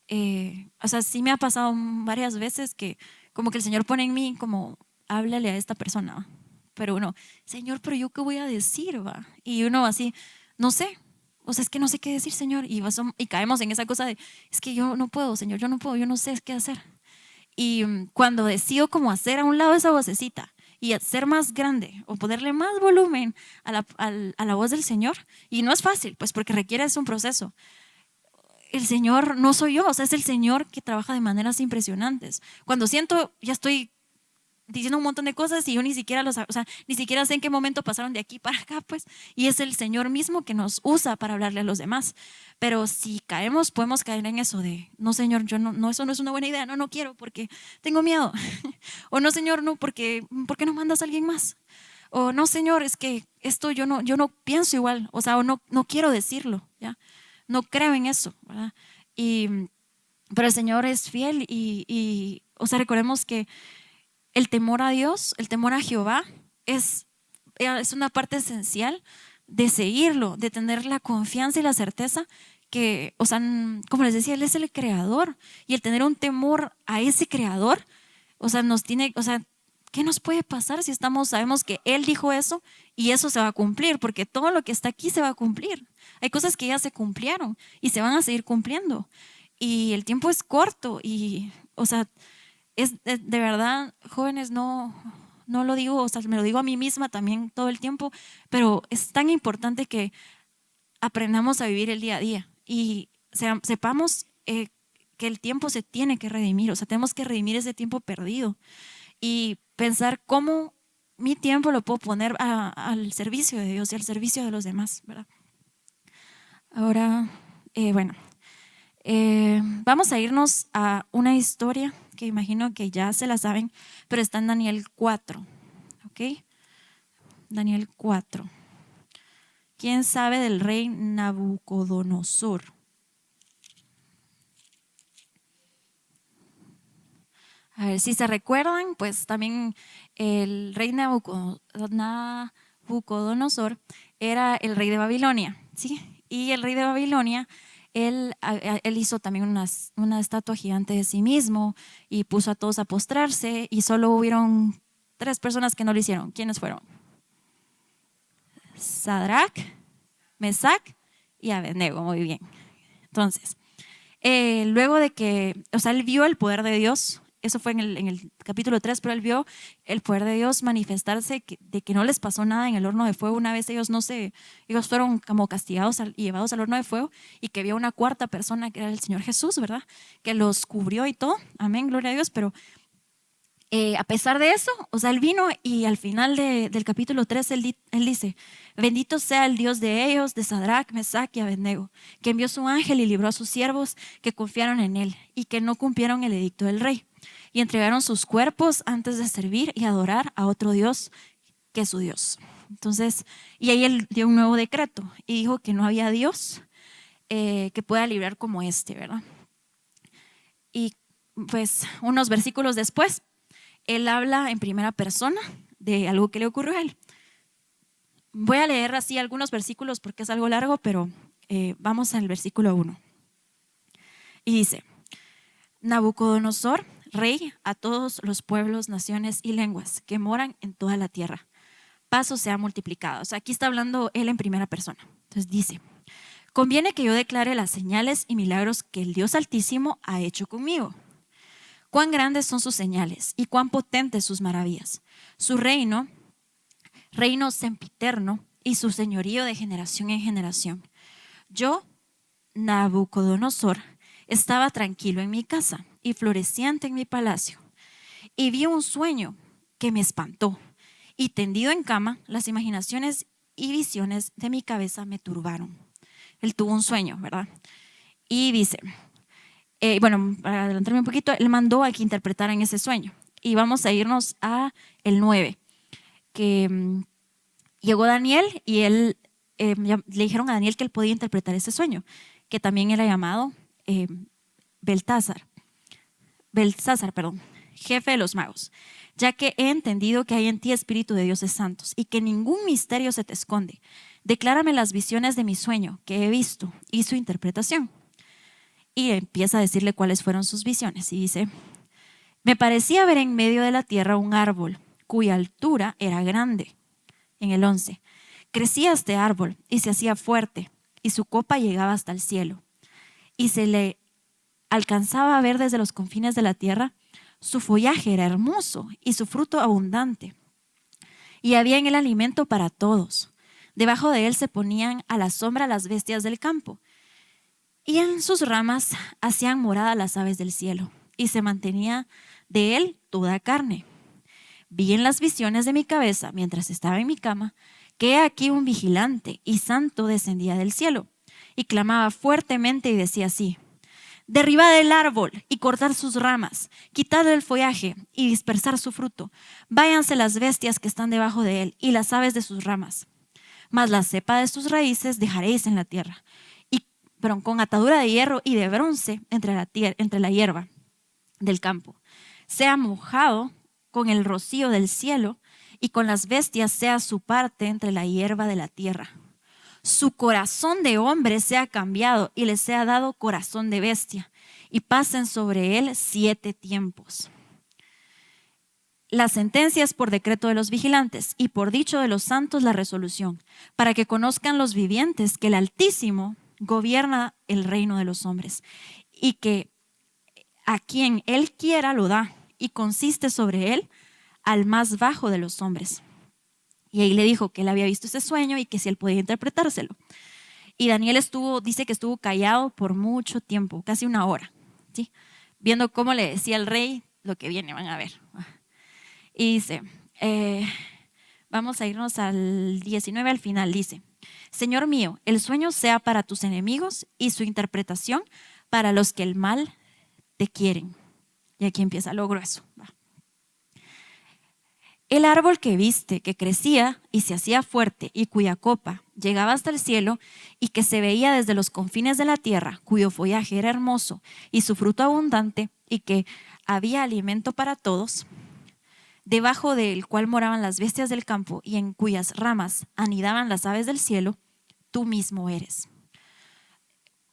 o sea, sí me ha pasado varias veces que como que el Señor pone en mí como, háblale a esta persona, pero uno, Señor, pero yo qué voy a decir, va. Y uno así, no sé, o sea, es que no sé qué decir, Señor, y caemos en esa cosa de, es que yo no puedo, Señor, yo no puedo, yo no sé qué hacer. Y cuando decido como hacer a un lado esa vocecita y hacer más grande o ponerle más volumen a la voz del Señor, y no es fácil, pues porque requiere un proceso. El Señor no soy yo, o sea, es el Señor que trabaja de maneras impresionantes. Cuando siento, ya estoy diciendo un montón de cosas y yo ni siquiera ni siquiera sé en qué momento pasaron de aquí para acá, pues, y es el Señor mismo que nos usa para hablarle a los demás. Pero si caemos, podemos caer en eso de, no, Señor, yo no, eso no es una buena idea, no quiero porque tengo miedo. O no, Señor, no, ¿por qué no mandas a alguien más? O no, Señor, es que esto yo no pienso igual, o sea, o no quiero decirlo, ¿ya? No creo en eso, ¿verdad? Pero el Señor es fiel o sea, recordemos que el temor a Dios, el temor a Jehová es una parte esencial de seguirlo, de tener la confianza y la certeza que, o sea, como les decía, Él es el creador y el tener un temor a ese creador, o sea, o sea, ¿qué nos puede pasar si sabemos que Él dijo eso y eso se va a cumplir? Porque todo lo que está aquí se va a cumplir. Hay cosas que ya se cumplieron y se van a seguir cumpliendo. Y el tiempo es corto y, o sea, es de verdad, jóvenes, no lo digo, o sea, me lo digo a mí misma también todo el tiempo, pero es tan importante que aprendamos a vivir el día a día y sepamos que el tiempo se tiene que redimir, o sea, tenemos que redimir ese tiempo perdido y pensar cómo mi tiempo lo puedo poner al servicio de Dios y al servicio de los demás, ¿verdad? Ahora, bueno, vamos a irnos a una historia que imagino que ya se la saben, pero está en Daniel 4, ¿ok? Daniel 4. ¿Quién sabe del rey Nabucodonosor? A ver, si se recuerdan, pues también el rey Nabucodonosor era el rey de Babilonia, ¿sí? Y el rey de Babilonia, él hizo también una estatua gigante de sí mismo y puso a todos a postrarse y solo hubieron 3 personas que no lo hicieron. ¿Quiénes fueron? Sadrach, Mesach y Abednego, muy bien. Entonces, luego de que, o sea, él vio el poder de Dios, eso fue en el capítulo 3, pero él vio el poder de Dios manifestarse, de que no les pasó nada en el horno de fuego. Una vez ellos fueron como castigados y llevados al horno de fuego, y que había una cuarta persona que era el Señor Jesús, ¿verdad? Que los cubrió y todo, amén, gloria a Dios, pero a pesar de eso, o sea, él vino y al final del capítulo 3 él dice, bendito sea el Dios de ellos, de Sadrach, Mesach y Abednego, que envió su ángel y libró a sus siervos que confiaron en él y que no cumplieron el edicto del rey y entregaron sus cuerpos antes de servir y adorar a otro Dios que es su Dios. Entonces, y ahí él dio un nuevo decreto y dijo que no había Dios que pueda librar como este, ¿verdad? Y pues unos versículos después, él habla en primera persona de algo que le ocurrió a él. Voy a leer así algunos versículos porque es algo largo, pero vamos al versículo 1. Y dice, Nabucodonosor, Rey a todos los pueblos, naciones y lenguas que moran en toda la tierra. Paz os sea multiplicado. O sea, aquí está hablando él en primera persona. Entonces dice, conviene que yo declare las señales y milagros que el Dios Altísimo ha hecho conmigo. Cuán grandes son sus señales y cuán potentes sus maravillas. Su reino sempiterno y su señorío de generación en generación. Yo, Nabucodonosor, estaba tranquilo en mi casa y floreciente en mi palacio, y vi un sueño que me espantó, y tendido en cama, las imaginaciones y visiones de mi cabeza me turbaron. Él tuvo un sueño, ¿verdad? Y dice, bueno, para adelantarme un poquito, él mandó a que interpretaran ese sueño. Y vamos a irnos a el 9, que llegó Daniel y él, le dijeron a Daniel que él podía interpretar ese sueño, que también era llamado Belsasar, jefe de los magos, ya que he entendido que hay en ti espíritu de dioses santos y que ningún misterio se te esconde. Declárame las visiones de mi sueño que he visto y su interpretación. Y empieza a decirle cuáles fueron sus visiones y dice, me parecía ver en medio de la tierra un árbol cuya altura era grande. En el 11, crecía este árbol y se hacía fuerte y su copa llegaba hasta el cielo y se le alcanzaba a ver desde los confines de la tierra. Su follaje era hermoso y su fruto abundante y había en él alimento para todos. Debajo de él se ponían a la sombra las bestias del campo y en sus ramas hacían morada las aves del cielo y se mantenía de él toda carne. Vi en las visiones de mi cabeza, mientras estaba en mi cama, que aquí un vigilante y santo descendía del cielo y clamaba fuertemente y decía así, derribad el árbol y cortad sus ramas, quitad el follaje y dispersar su fruto, váyanse las bestias que están debajo de él y las aves de sus ramas, mas la cepa de sus raíces dejaréis en la tierra, pero con atadura de hierro y de bronce entre la hierba del campo, sea mojado con el rocío del cielo y con las bestias sea su parte entre la hierba de la tierra. Su corazón de hombre sea cambiado y le sea dado corazón de bestia y pasen sobre él 7 tiempos. La sentencia es por decreto de los vigilantes y por dicho de los santos la resolución, para que conozcan los vivientes que el Altísimo gobierna el reino de los hombres y que a quien él quiera lo da y consiste sobre él al más bajo de los hombres. Y ahí le dijo que él había visto ese sueño y que si él podía interpretárselo. Y Daniel dice que estuvo callado por mucho tiempo, casi 1 hora, ¿sí? Viendo cómo le decía al rey lo que viene, van a ver. Y dice, vamos a irnos al 19 al final, dice, Señor mío, el sueño sea para tus enemigos y su interpretación para los que el mal te quieren. Y aquí empieza lo grueso. El árbol que viste, que crecía y se hacía fuerte y cuya copa llegaba hasta el cielo y que se veía desde los confines de la tierra, cuyo follaje era hermoso y su fruto abundante y que había alimento para todos, debajo del cual moraban las bestias del campo y en cuyas ramas anidaban las aves del cielo, tú mismo eres.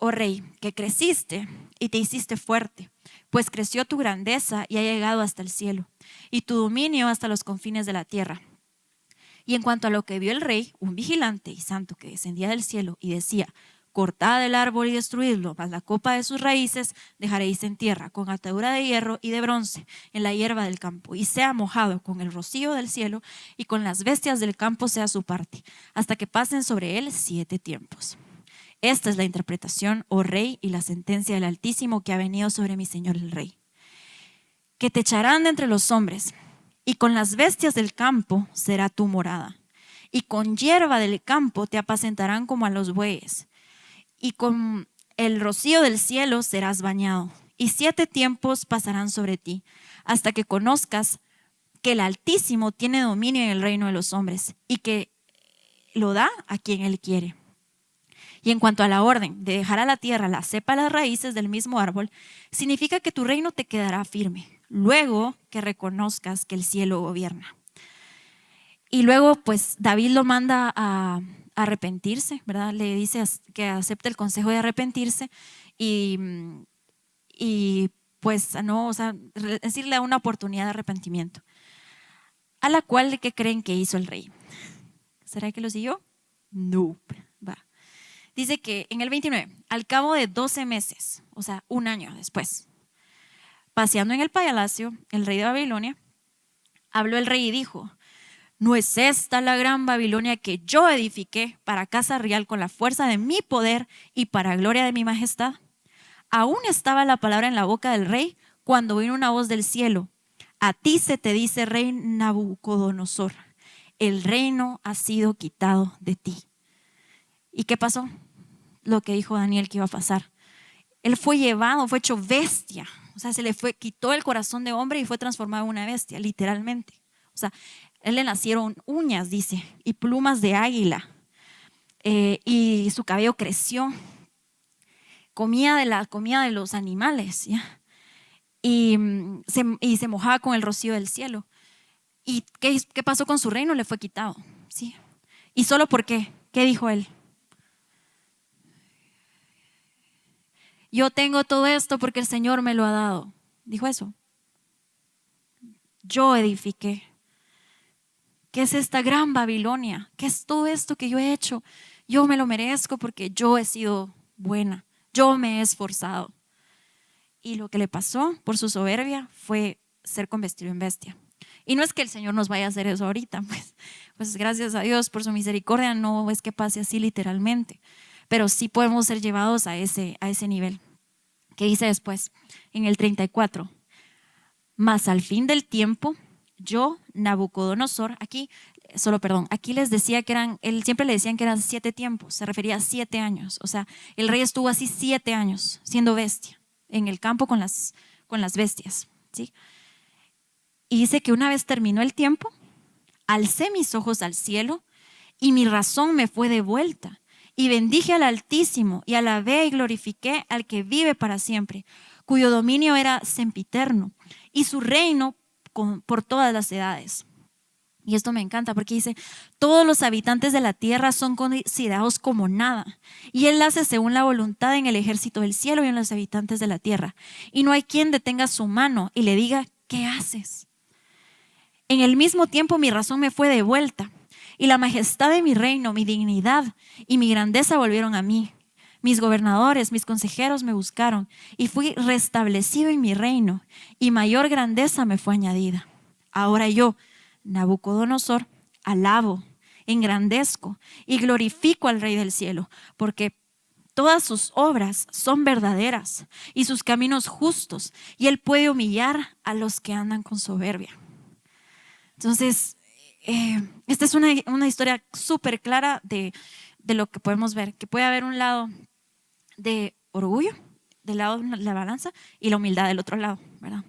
Oh rey, que creciste y te hiciste fuerte, pues creció tu grandeza y ha llegado hasta el cielo, y tu dominio hasta los confines de la tierra. Y en cuanto a lo que vio el rey, un vigilante y santo que descendía del cielo y decía, cortad el árbol y destruidlo, mas la copa de sus raíces dejaréis en tierra, con atadura de hierro y de bronce en la hierba del campo, y sea mojado con el rocío del cielo, y con las bestias del campo sea su parte, hasta que pasen sobre él 7 tiempos. Esta es la interpretación, oh rey, y la sentencia del Altísimo que ha venido sobre mi señor el rey. Que te echarán de entre los hombres, y con las bestias del campo será tu morada, y con hierba del campo te apacentarán como a los bueyes, y con el rocío del cielo serás bañado, y 7 tiempos pasarán sobre ti, hasta que conozcas que el Altísimo tiene dominio en el reino de los hombres, y que lo da a quien él quiere. Y en cuanto a la orden de dejar a la tierra la cepa de las raíces del mismo árbol, significa que tu reino te quedará firme, luego que reconozcas que el cielo gobierna. Y luego, pues, David lo manda a arrepentirse, ¿verdad? Le dice que acepte el consejo de arrepentirse y pues no, o sea, decirle una oportunidad de arrepentimiento. A la cual, ¿qué creen que hizo el rey? ¿Será que lo siguió? No. Va. Dice que en el 29, al cabo de 12 meses, o sea, un año después, paseando en el palacio, el rey de Babilonia, habló el rey y dijo: ¿no es esta la gran Babilonia que yo edifiqué para casa real con la fuerza de mi poder y para gloria de mi majestad? Aún estaba la palabra en la boca del rey cuando vino una voz del cielo: a ti se te dice, rey Nabucodonosor, el reino ha sido quitado de ti. ¿Y qué pasó? Lo que dijo Daniel que iba a pasar. Él fue llevado, fue hecho bestia. O sea, se le quitó el corazón de hombre y fue transformado en una bestia, literalmente. O sea, él le nacieron uñas, dice, y plumas de águila. Y su cabello creció. Comía de la comida de los animales, ¿ya? Y se mojaba con el rocío del cielo. ¿Y qué pasó con su reino? Le fue quitado, ¿sí? ¿Y solo por qué? ¿Qué dijo él? Yo tengo todo esto porque el Señor me lo ha dado. Dijo eso. Yo edifiqué. ¿Qué es esta gran Babilonia? ¿Qué es todo esto que yo he hecho? Yo me lo merezco porque yo he sido buena. Yo me he esforzado. Y lo que le pasó por su soberbia fue ser convertido en bestia. Y no es que el Señor nos vaya a hacer eso ahorita, pues gracias a Dios por su misericordia no es que pase así literalmente, pero sí podemos ser llevados a ese nivel. ¿Qué dice después? En el 34. Mas al fin del tiempo, yo, Nabucodonosor, aquí les decía que él siempre le decían que eran 7 tiempos, se refería a 7 años. O sea, el rey estuvo así 7 años siendo bestia en el campo con las bestias, ¿sí? Y dice que una vez terminó el tiempo, alcé mis ojos al cielo y mi razón me fue devuelta. Y bendije al Altísimo y alabé y glorifiqué al que vive para siempre, cuyo dominio era sempiterno y su reino por todas las edades. Y esto me encanta porque dice: todos los habitantes de la tierra son considerados como nada, y Él hace según la voluntad en el ejército del cielo y en los habitantes de la tierra. Y no hay quien detenga su mano y le diga: ¿qué haces? En el mismo tiempo mi razón me fue devuelta, y la majestad de mi reino, mi dignidad y mi grandeza volvieron a mí. Mis gobernadores, mis consejeros me buscaron, y fui restablecido en mi reino, y mayor grandeza me fue añadida. Ahora yo, Nabucodonosor, alabo, engrandezco y glorifico al Rey del cielo, porque todas sus obras son verdaderas y sus caminos justos, y Él puede humillar a los que andan con soberbia. Entonces, esta es una historia súper clara de lo que podemos ver, que puede haber un lado de orgullo, del lado de la balanza, y la humildad del otro lado, ¿verdad?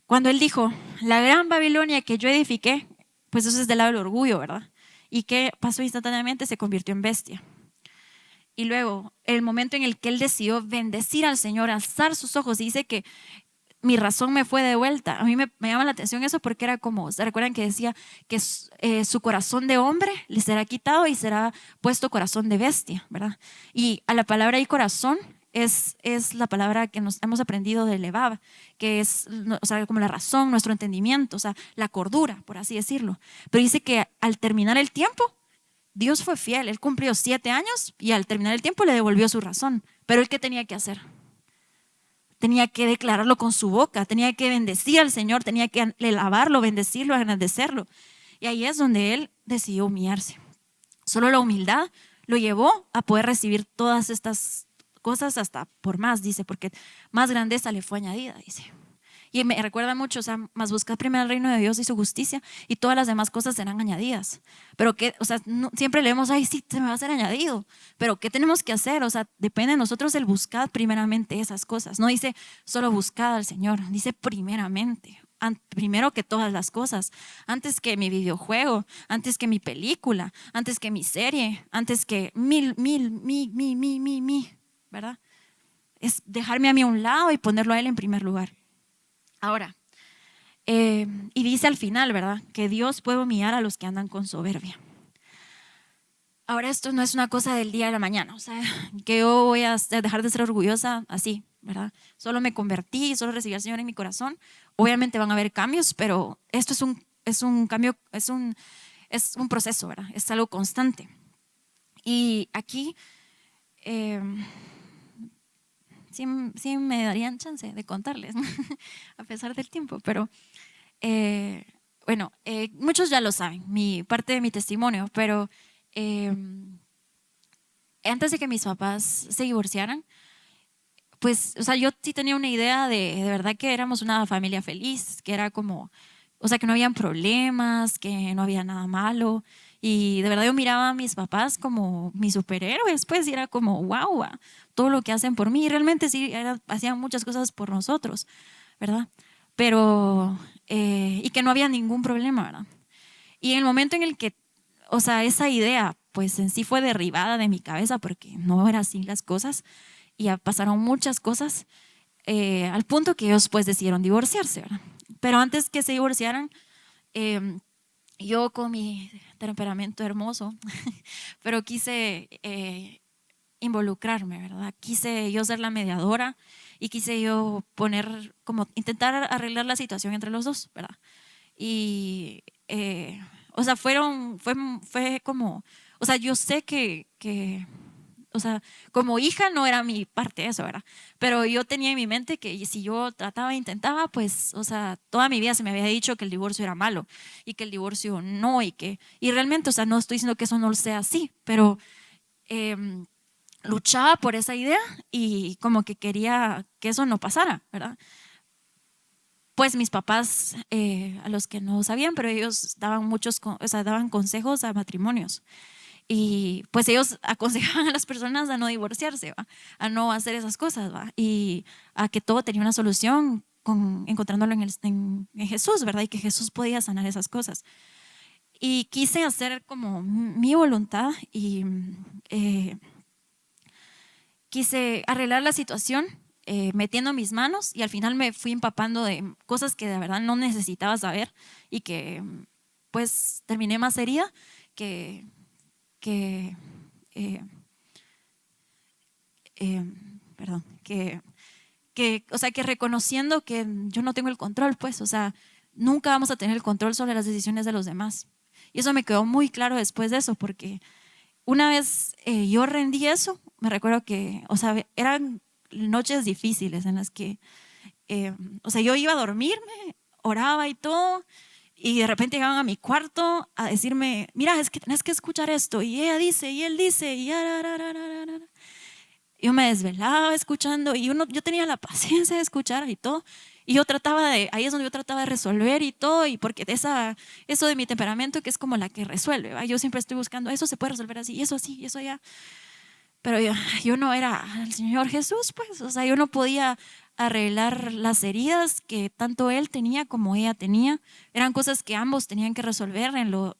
Cuando él dijo, la gran Babilonia que yo edifiqué, pues eso es del lado del orgullo, ¿verdad? ¿Y qué pasó instantáneamente? Se convirtió en bestia. Y luego, el momento en el que él decidió bendecir al Señor, alzar sus ojos, dice que mi razón me fue de vuelta. A mí me llama la atención eso porque era como, ¿se recuerdan que decía que su corazón de hombre le será quitado y será puesto corazón de bestia, ¿verdad? Y a la palabra y corazón es la palabra que nos hemos aprendido de Lebab, que es, o sea, como la razón, nuestro entendimiento, o sea, la cordura, por así decirlo. Pero dice que al terminar el tiempo, Dios fue fiel. Él cumplió 7 años y al terminar el tiempo le devolvió su razón. Pero ¿él qué tenía que hacer? Tenía que declararlo con su boca, tenía que bendecir al Señor, tenía que alabarlo, bendecirlo, agradecerlo. Y ahí es donde él decidió humillarse. Solo la humildad lo llevó a poder recibir todas estas cosas hasta por más, dice, porque más grandeza le fue añadida, dice. Y me recuerda mucho, o sea, más buscad primero el reino de Dios y su justicia y todas las demás cosas serán añadidas. Pero que, o sea, siempre leemos, ay, sí, se me va a ser añadido. Pero ¿qué tenemos que hacer? O sea, depende de nosotros el buscar primeramente esas cosas. No dice solo buscad al Señor, dice primeramente. Primero que todas las cosas, antes que mi videojuego, antes que mi película, antes que mi serie, antes que mi, ¿verdad? Es dejarme a mí a un lado y ponerlo a Él en primer lugar. Ahora, y dice al final, ¿verdad? Que Dios puede humillar a los que andan con soberbia. Ahora esto no es una cosa del día a la mañana, o sea, que yo voy a dejar de ser orgullosa así, ¿verdad? Solo me convertí, solo recibí al Señor en mi corazón. Obviamente van a haber cambios, pero esto es un cambio, es un proceso, ¿verdad? Es algo constante. Y aquí eh, sí me darían chance de contarles, a pesar del tiempo, pero eh, bueno, muchos ya lo saben, parte de mi testimonio, pero eh, antes de que mis papás se divorciaran, pues, o sea, yo sí tenía una idea de verdad que éramos una familia feliz, que era como, o sea, que no habían problemas, que no había nada malo. Y de verdad yo miraba a mis papás como mis superhéroes, pues, y era como, wow, todo lo que hacen por mí. Y realmente sí, hacían muchas cosas por nosotros, ¿verdad? Pero, y que no había ningún problema, ¿verdad? Y en el momento en el que, o sea, esa idea, pues en sí fue derribada de mi cabeza porque no eran así las cosas y ya pasaron muchas cosas al punto que ellos pues decidieron divorciarse, ¿verdad? Pero antes que se divorciaran, eh, yo con mi temperamento hermoso, pero quise involucrarme, ¿verdad? Quise yo ser la mediadora y quise yo poner, como intentar arreglar la situación entre los dos, ¿verdad? Y, o sea, fue como, o sea, yo sé que o sea, como hija no era mi parte eso, ¿verdad? Pero yo tenía en mi mente que si yo trataba e intentaba, pues, o sea, toda mi vida se me había dicho que el divorcio era malo y que el divorcio no y realmente, o sea, no estoy diciendo que eso no sea así, pero eh, luchaba por esa idea y como que quería que eso no pasara, ¿verdad? Pues mis papás, a los que no sabían, pero ellos daban o sea, daban consejos a matrimonios. Y pues ellos aconsejaban a las personas a no divorciarse, ¿va? A no hacer esas cosas, ¿va? Y a que todo tenía una solución encontrándolo en Jesús, ¿verdad? Y que Jesús podía sanar esas cosas. Y quise hacer como mi voluntad y eh, quise arreglar la situación metiendo mis manos y al final me fui empapando de cosas que de verdad no necesitaba saber y que pues terminé más herida que, que eh, eh, perdón, o sea, que reconociendo que yo no tengo el control, pues, o sea, nunca vamos a tener el control sobre las decisiones de los demás. Y eso me quedó muy claro después de eso, porque una vez yo rendí eso, me recuerdo que, o sea, eran noches difíciles en las que, o sea, yo iba a dormirme, oraba y todo, y de repente llegaban a mi cuarto a decirme, mira, es que tenés que escuchar esto, y ella dice, y él dice, y yo me desvelaba escuchando y yo tenía la paciencia de escuchar y todo. Y yo ahí es donde yo trataba de resolver y todo, y porque eso de mi temperamento que es como la que resuelve, ¿va? Yo siempre estoy buscando, eso se puede resolver así, y eso así, y eso ya. Pero yo no era el Señor Jesús, pues, o sea, yo no podía arreglar las heridas que tanto él tenía como ella tenía. Eran cosas que ambos tenían que resolver en lo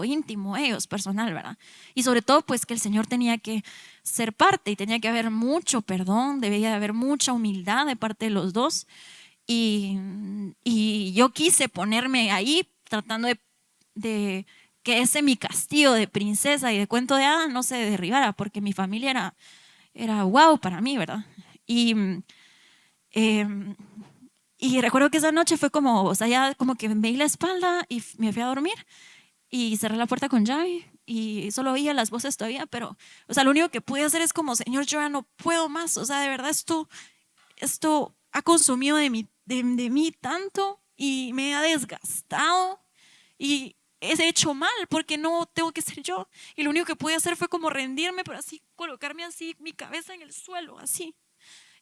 íntimo, ellos, personal, ¿verdad? Y sobre todo, pues que el Señor tenía que ser parte y tenía que haber mucho perdón, debía de haber mucha humildad de parte de los dos. Y yo quise ponerme ahí tratando de que ese mi castillo de princesa y de cuento de hadas no se derribara, porque mi familia era wow para mí, ¿verdad? Y, eh, y recuerdo que esa noche fue como, o sea, ya como que me di la espalda y me fui a dormir y cerré la puerta con llave y solo oía las voces todavía, pero, o sea, lo único que pude hacer es como, Señor, yo ya no puedo más, o sea, de verdad esto ha consumido de mí tanto y me ha desgastado y he hecho mal porque no tengo que ser yo. Y lo único que pude hacer fue como rendirme, pero así, colocarme así, mi cabeza en el suelo, así.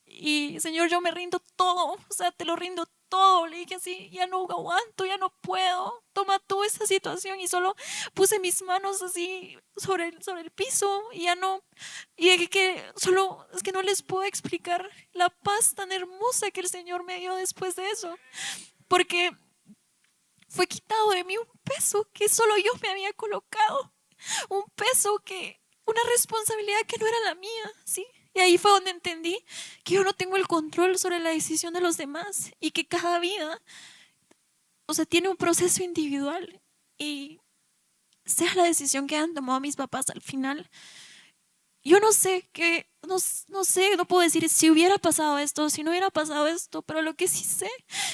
Y Señor, yo me rindo todo, o sea, te lo rindo todo. Le dije así, ya no aguanto, ya no puedo. Toma tú esa situación y solo puse mis manos así sobre el piso y ya no. Y dije que solo, es que no les puedo explicar la paz tan hermosa que el Señor me dio después de eso. Porque fue quitado de mí un peso que solo yo me había colocado. Un peso una responsabilidad que no era la mía, ¿sí? Y ahí fue donde entendí que yo no tengo el control sobre la decisión de los demás y que cada vida, o sea, tiene un proceso individual y sea la decisión que han tomado mis papás al final, yo no sé qué, no sé, no puedo decir si hubiera pasado esto, si no hubiera pasado esto, pero lo que sí sé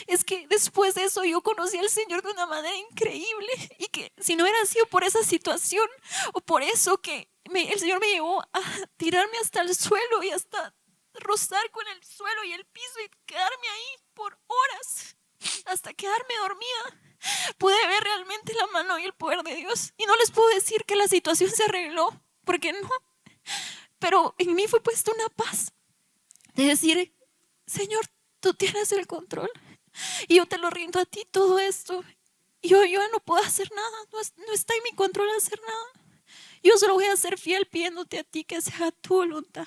es que después de eso yo conocí al Señor de una manera increíble y que si no hubiera sido por esa situación o por eso que el Señor me llevó a tirarme hasta el suelo y hasta rozar con el suelo y el piso y quedarme ahí por horas hasta quedarme dormida, pude ver realmente la mano y el poder de Dios. Y no les puedo decir que la situación se arregló, porque no, pero en mí fue puesta una paz de decir, Señor, tú tienes el control y yo te lo rindo a ti todo esto. Yo no puedo hacer nada, no está en mi control hacer nada. Yo solo voy a ser fiel pidiéndote a ti que sea tu voluntad.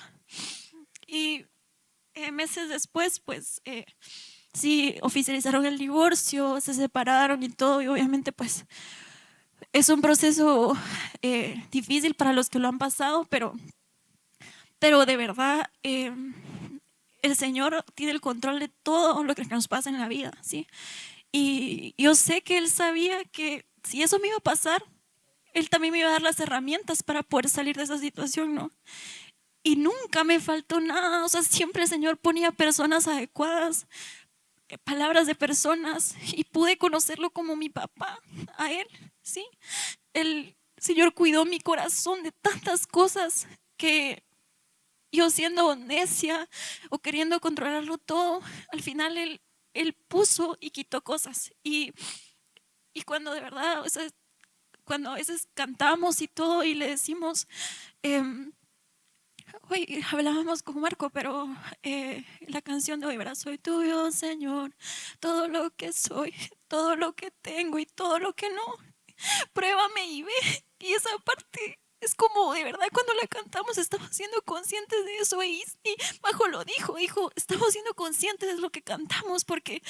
Y meses después, pues sí, oficializaron el divorcio, se separaron y todo, y obviamente pues es un proceso difícil para los que lo han pasado, pero de verdad el Señor tiene el control de todo lo que nos pasa en la vida, ¿sí? Y yo sé que Él sabía que si eso me iba a pasar, Él también me iba a dar las herramientas para poder salir de esa situación, ¿no? Y nunca me faltó nada, o sea, siempre el Señor ponía personas adecuadas, palabras de personas, y pude conocerlo como mi papá, a Él, ¿sí? El Señor cuidó mi corazón de tantas cosas que yo siendo necia o queriendo controlarlo todo, al final él puso y quitó cosas. Y cuando de verdad, o sea, cuando a veces cantamos y todo y le decimos, hoy hablábamos con Marco, pero la canción de hoy, ¿verdad? Soy tuyo, Señor, todo lo que soy, todo lo que tengo y todo lo que no. Pruébame y ve. Y esa parte es como de verdad cuando la cantamos estamos siendo conscientes de eso y Bajo lo dijo, estamos siendo conscientes de lo que cantamos porque,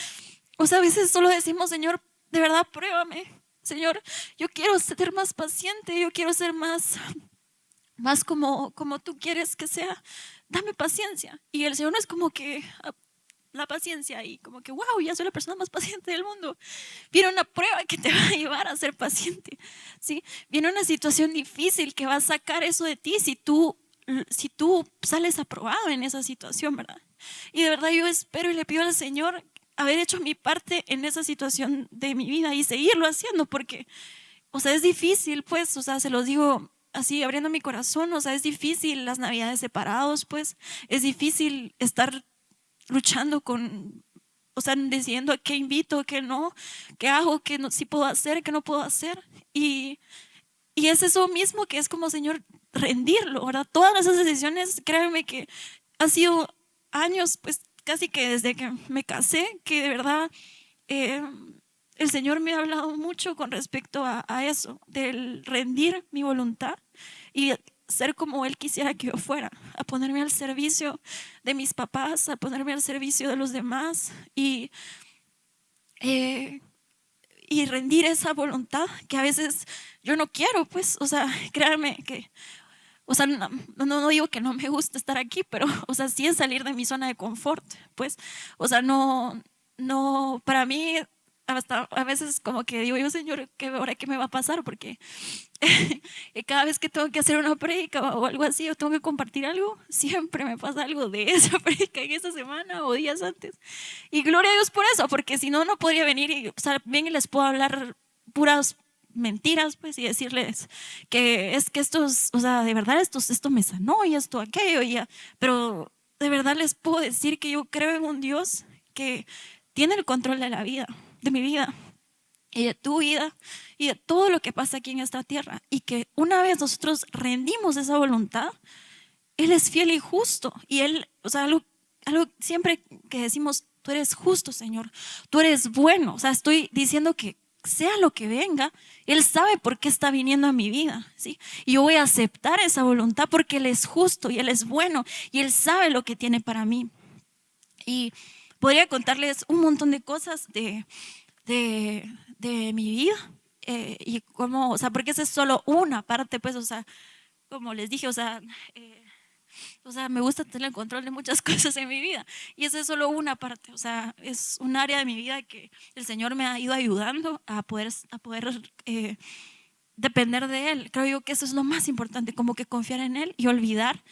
o sea, a veces solo decimos, Señor, de verdad pruébame. Señor, yo quiero ser más paciente, yo quiero ser más como tú quieres que sea. Dame paciencia. Y el Señor no es como que la paciencia y como que, wow, ya soy la persona más paciente del mundo. Viene una prueba que te va a llevar a ser paciente, ¿sí? Viene una situación difícil que va a sacar eso de ti si tú sales aprobado en esa situación, ¿verdad? Y de verdad yo espero y le pido al Señor haber hecho mi parte en esa situación de mi vida y seguirlo haciendo porque, o sea, es difícil, pues, o sea, se los digo así, abriendo mi corazón, o sea, es difícil las navidades separados, pues, es difícil estar luchando con, o sea, decidiendo a qué invito, a qué no, qué hago, qué no, si puedo hacer, qué no puedo hacer. Y es eso mismo que es como, Señor, rendirlo, ¿verdad? Todas esas decisiones, créanme que ha sido años, pues casi que desde que me casé, que de verdad eh, el Señor me ha hablado mucho con respecto a eso, del rendir mi voluntad y ser como Él quisiera que yo fuera, a ponerme al servicio de mis papás, a ponerme al servicio de los demás eh, y rendir esa voluntad que a veces yo no quiero, pues, o sea, créanme que, o sea, no digo que no me gusta estar aquí, pero, o sea, sí es salir de mi zona de confort, pues, o sea, no, para mí, hasta a veces como que digo yo, Señor, ahora qué me va a pasar? Porque cada vez que tengo que hacer una prédica o algo así, o tengo que compartir algo, siempre me pasa algo de esa prédica en esa semana o días antes. Y gloria a Dios por eso, porque si no, no podría venir y, o sea, bien y les puedo hablar puras mentiras, pues, y decirles que es que estos, o sea, de verdad esto me sanó y esto, aquello, y ya. Pero de verdad les puedo decir que yo creo en un Dios que tiene el control de la vida, de mi vida y de tu vida y de todo lo que pasa aquí en esta tierra. Y que una vez nosotros rendimos esa voluntad, Él es fiel y justo. Y Él, o sea, algo siempre que decimos, tú eres justo, Señor, tú eres bueno. O sea, estoy diciendo que sea lo que venga, Él sabe por qué está viniendo a mi vida, ¿sí? Y yo voy a aceptar esa voluntad porque Él es justo y Él es bueno y Él sabe lo que tiene para mí. Y podría contarles un montón de cosas de, de mi vida y cómo, o sea, porque esa es solo una parte, pues, o sea, como les dije, me gusta tener el control de muchas cosas en mi vida y esa es solo una parte, o sea, es un área de mi vida que el Señor me ha ido ayudando a poder depender de Él. Creo yo que eso es lo más importante, como que confiar en Él y olvidar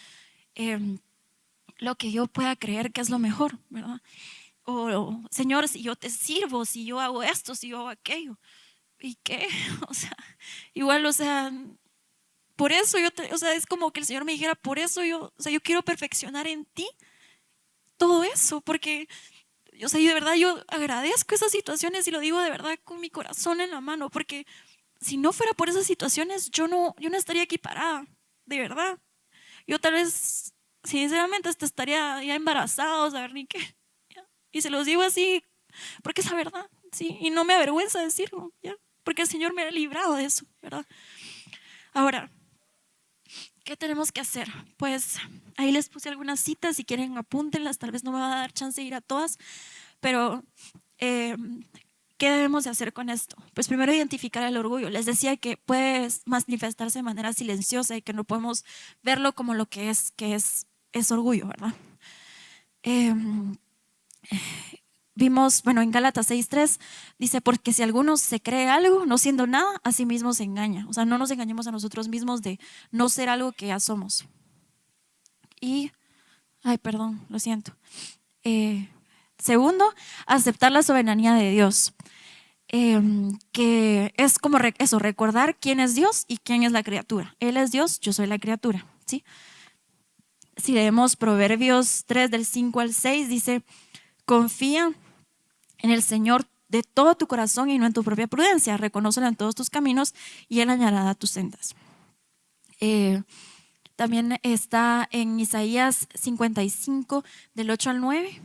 lo que yo pueda creer que es lo mejor, ¿verdad? O Señor, si yo te sirvo, si yo hago esto, si yo hago aquello, ¿y qué? O sea, igual, o sea, por eso o sea, es como que el Señor me dijera, por eso yo, o sea, yo quiero perfeccionar en ti todo eso, porque, o sea, y de verdad yo agradezco esas situaciones y lo digo de verdad con mi corazón en la mano, porque si no fuera por esas situaciones, yo no estaría aquí parada, de verdad. Yo tal vez, sinceramente, hasta estaría ya embarazada, o saber ni qué. ¿Ya? Y se los digo así, porque es la verdad, sí, y no me avergüenza decirlo, ¿ya? Porque el Señor me ha librado de eso, ¿verdad? Ahora, ¿qué tenemos que hacer? Pues ahí les puse algunas citas, si quieren apúntenlas, tal vez no me va a dar chance de ir a todas, pero eh, ¿qué debemos de hacer con esto? Pues primero identificar el orgullo. Les decía que puede manifestarse de manera silenciosa y que no podemos verlo como lo que es orgullo, ¿verdad? Eh, Vimos, bueno, en Gálatas 6:3 dice, porque si alguno se cree algo, no siendo nada, a sí mismo se engaña. O sea, no nos engañemos a nosotros mismos de no ser algo que ya somos. Y, ay, perdón, lo siento. Segundo, aceptar la soberanía de Dios. Que es como eso, recordar quién es Dios y quién es la criatura. Él es Dios, yo soy la criatura, ¿sí? Si leemos Proverbios 3 del 5 al 6, dice, confía en el Señor de todo tu corazón y no en tu propia prudencia. Reconócelo en todos tus caminos y Él añadirá tus sendas. También está en Isaías 55 del 8 al 9.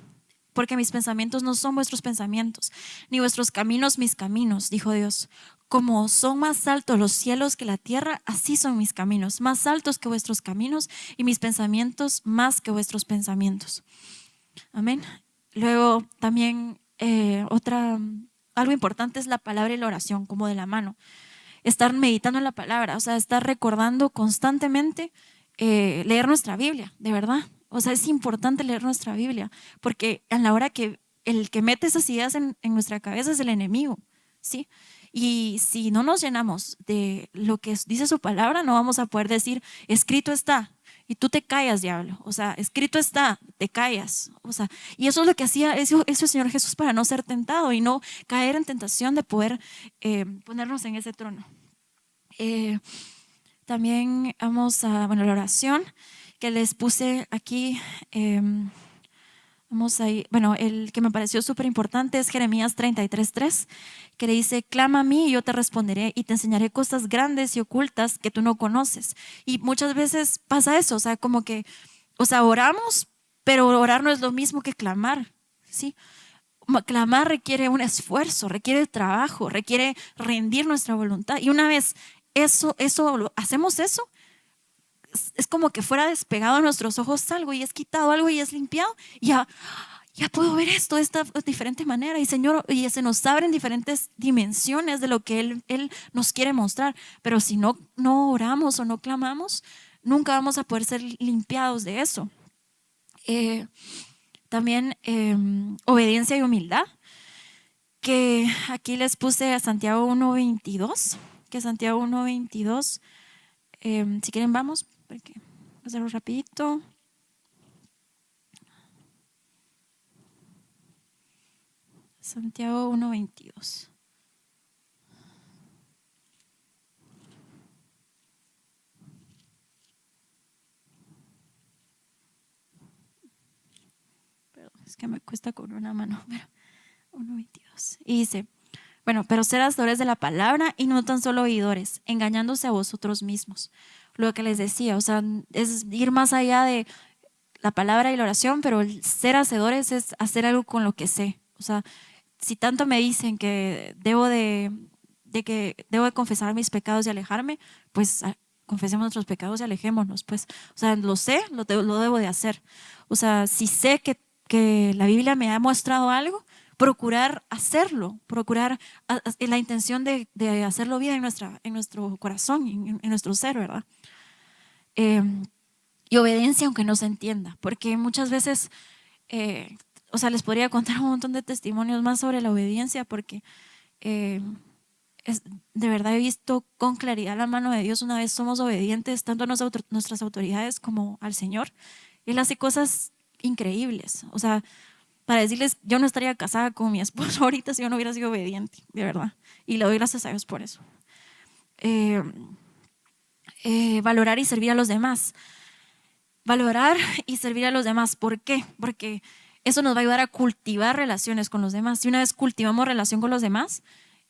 Porque mis pensamientos no son vuestros pensamientos, ni vuestros caminos mis caminos, dijo Dios. Como son más altos los cielos que la tierra, así son mis caminos, más altos que vuestros caminos y mis pensamientos más que vuestros pensamientos. Amén. Luego también algo importante es la palabra y la oración, como de la mano. Estar meditando en la palabra, o sea, estar recordando constantemente, leer nuestra Biblia, de verdad. O sea, es importante leer nuestra Biblia, porque a la hora que el que mete esas ideas en nuestra cabeza es el enemigo, ¿sí? Y si no nos llenamos de lo que dice su palabra, no vamos a poder decir, escrito está, y tú te callas, diablo. O sea, escrito está, te callas. O sea, y eso es lo que hacía eso el Señor Jesús para no ser tentado y no caer en tentación de poder ponernos en ese trono. También vamos a, bueno, la oración que les puse aquí. Vamos ahí, bueno, el que me pareció súper importante es Jeremías 33:3, que le dice, clama a mí y yo te responderé y te enseñaré cosas grandes y ocultas que tú no conoces. Y muchas veces pasa eso, o sea, como que, o sea, oramos, pero orar no es lo mismo que clamar, ¿sí? Clamar requiere un esfuerzo, requiere trabajo, requiere rendir nuestra voluntad. Y una vez hacemos eso, es como que fuera despegado a nuestros ojos algo y es quitado algo y es limpiado. Ya puedo ver esto de esta diferente manera. Y Señor, y se nos abren diferentes dimensiones de lo que Él nos quiere mostrar. Pero si no oramos o no clamamos, nunca vamos a poder ser limpiados de eso. También obediencia y humildad, que aquí les puse a Santiago 1:22, que Santiago 1:22, si quieren vamos, porque voy a hacerlo rapidito. Santiago 1:22. Perdón, es que me cuesta con una mano, pero 1:22. Y dice, bueno, pero ser hacedores de la palabra y no tan solo oidores, engañándose a vosotros mismos. Lo que les decía, o sea, es ir más allá de la palabra y la oración, pero el ser hacedores es hacer algo con lo que sé. O sea, si tanto me dicen que debo de confesar mis pecados y alejarme, pues confesemos nuestros pecados y alejémonos. Pues, o sea, lo sé, lo debo de hacer. O sea, si sé que la Biblia me ha mostrado algo, procurar hacerlo, procurar la intención de hacerlo bien en nuestro corazón, en nuestro ser, ¿verdad? Y obediencia aunque no se entienda, porque muchas veces, o sea, les podría contar un montón de testimonios más sobre la obediencia, porque de verdad he visto con claridad la mano de Dios una vez somos obedientes tanto a nuestras autoridades como al Señor. Él hace cosas increíbles. O sea, para decirles, yo no estaría casada con mi esposo ahorita si yo no hubiera sido obediente, de verdad. Y le doy gracias a Dios por eso. Valorar y servir a los demás. Valorar y servir a los demás. ¿Por qué? Porque eso nos va a ayudar a cultivar relaciones con los demás. Si una vez cultivamos relación con los demás,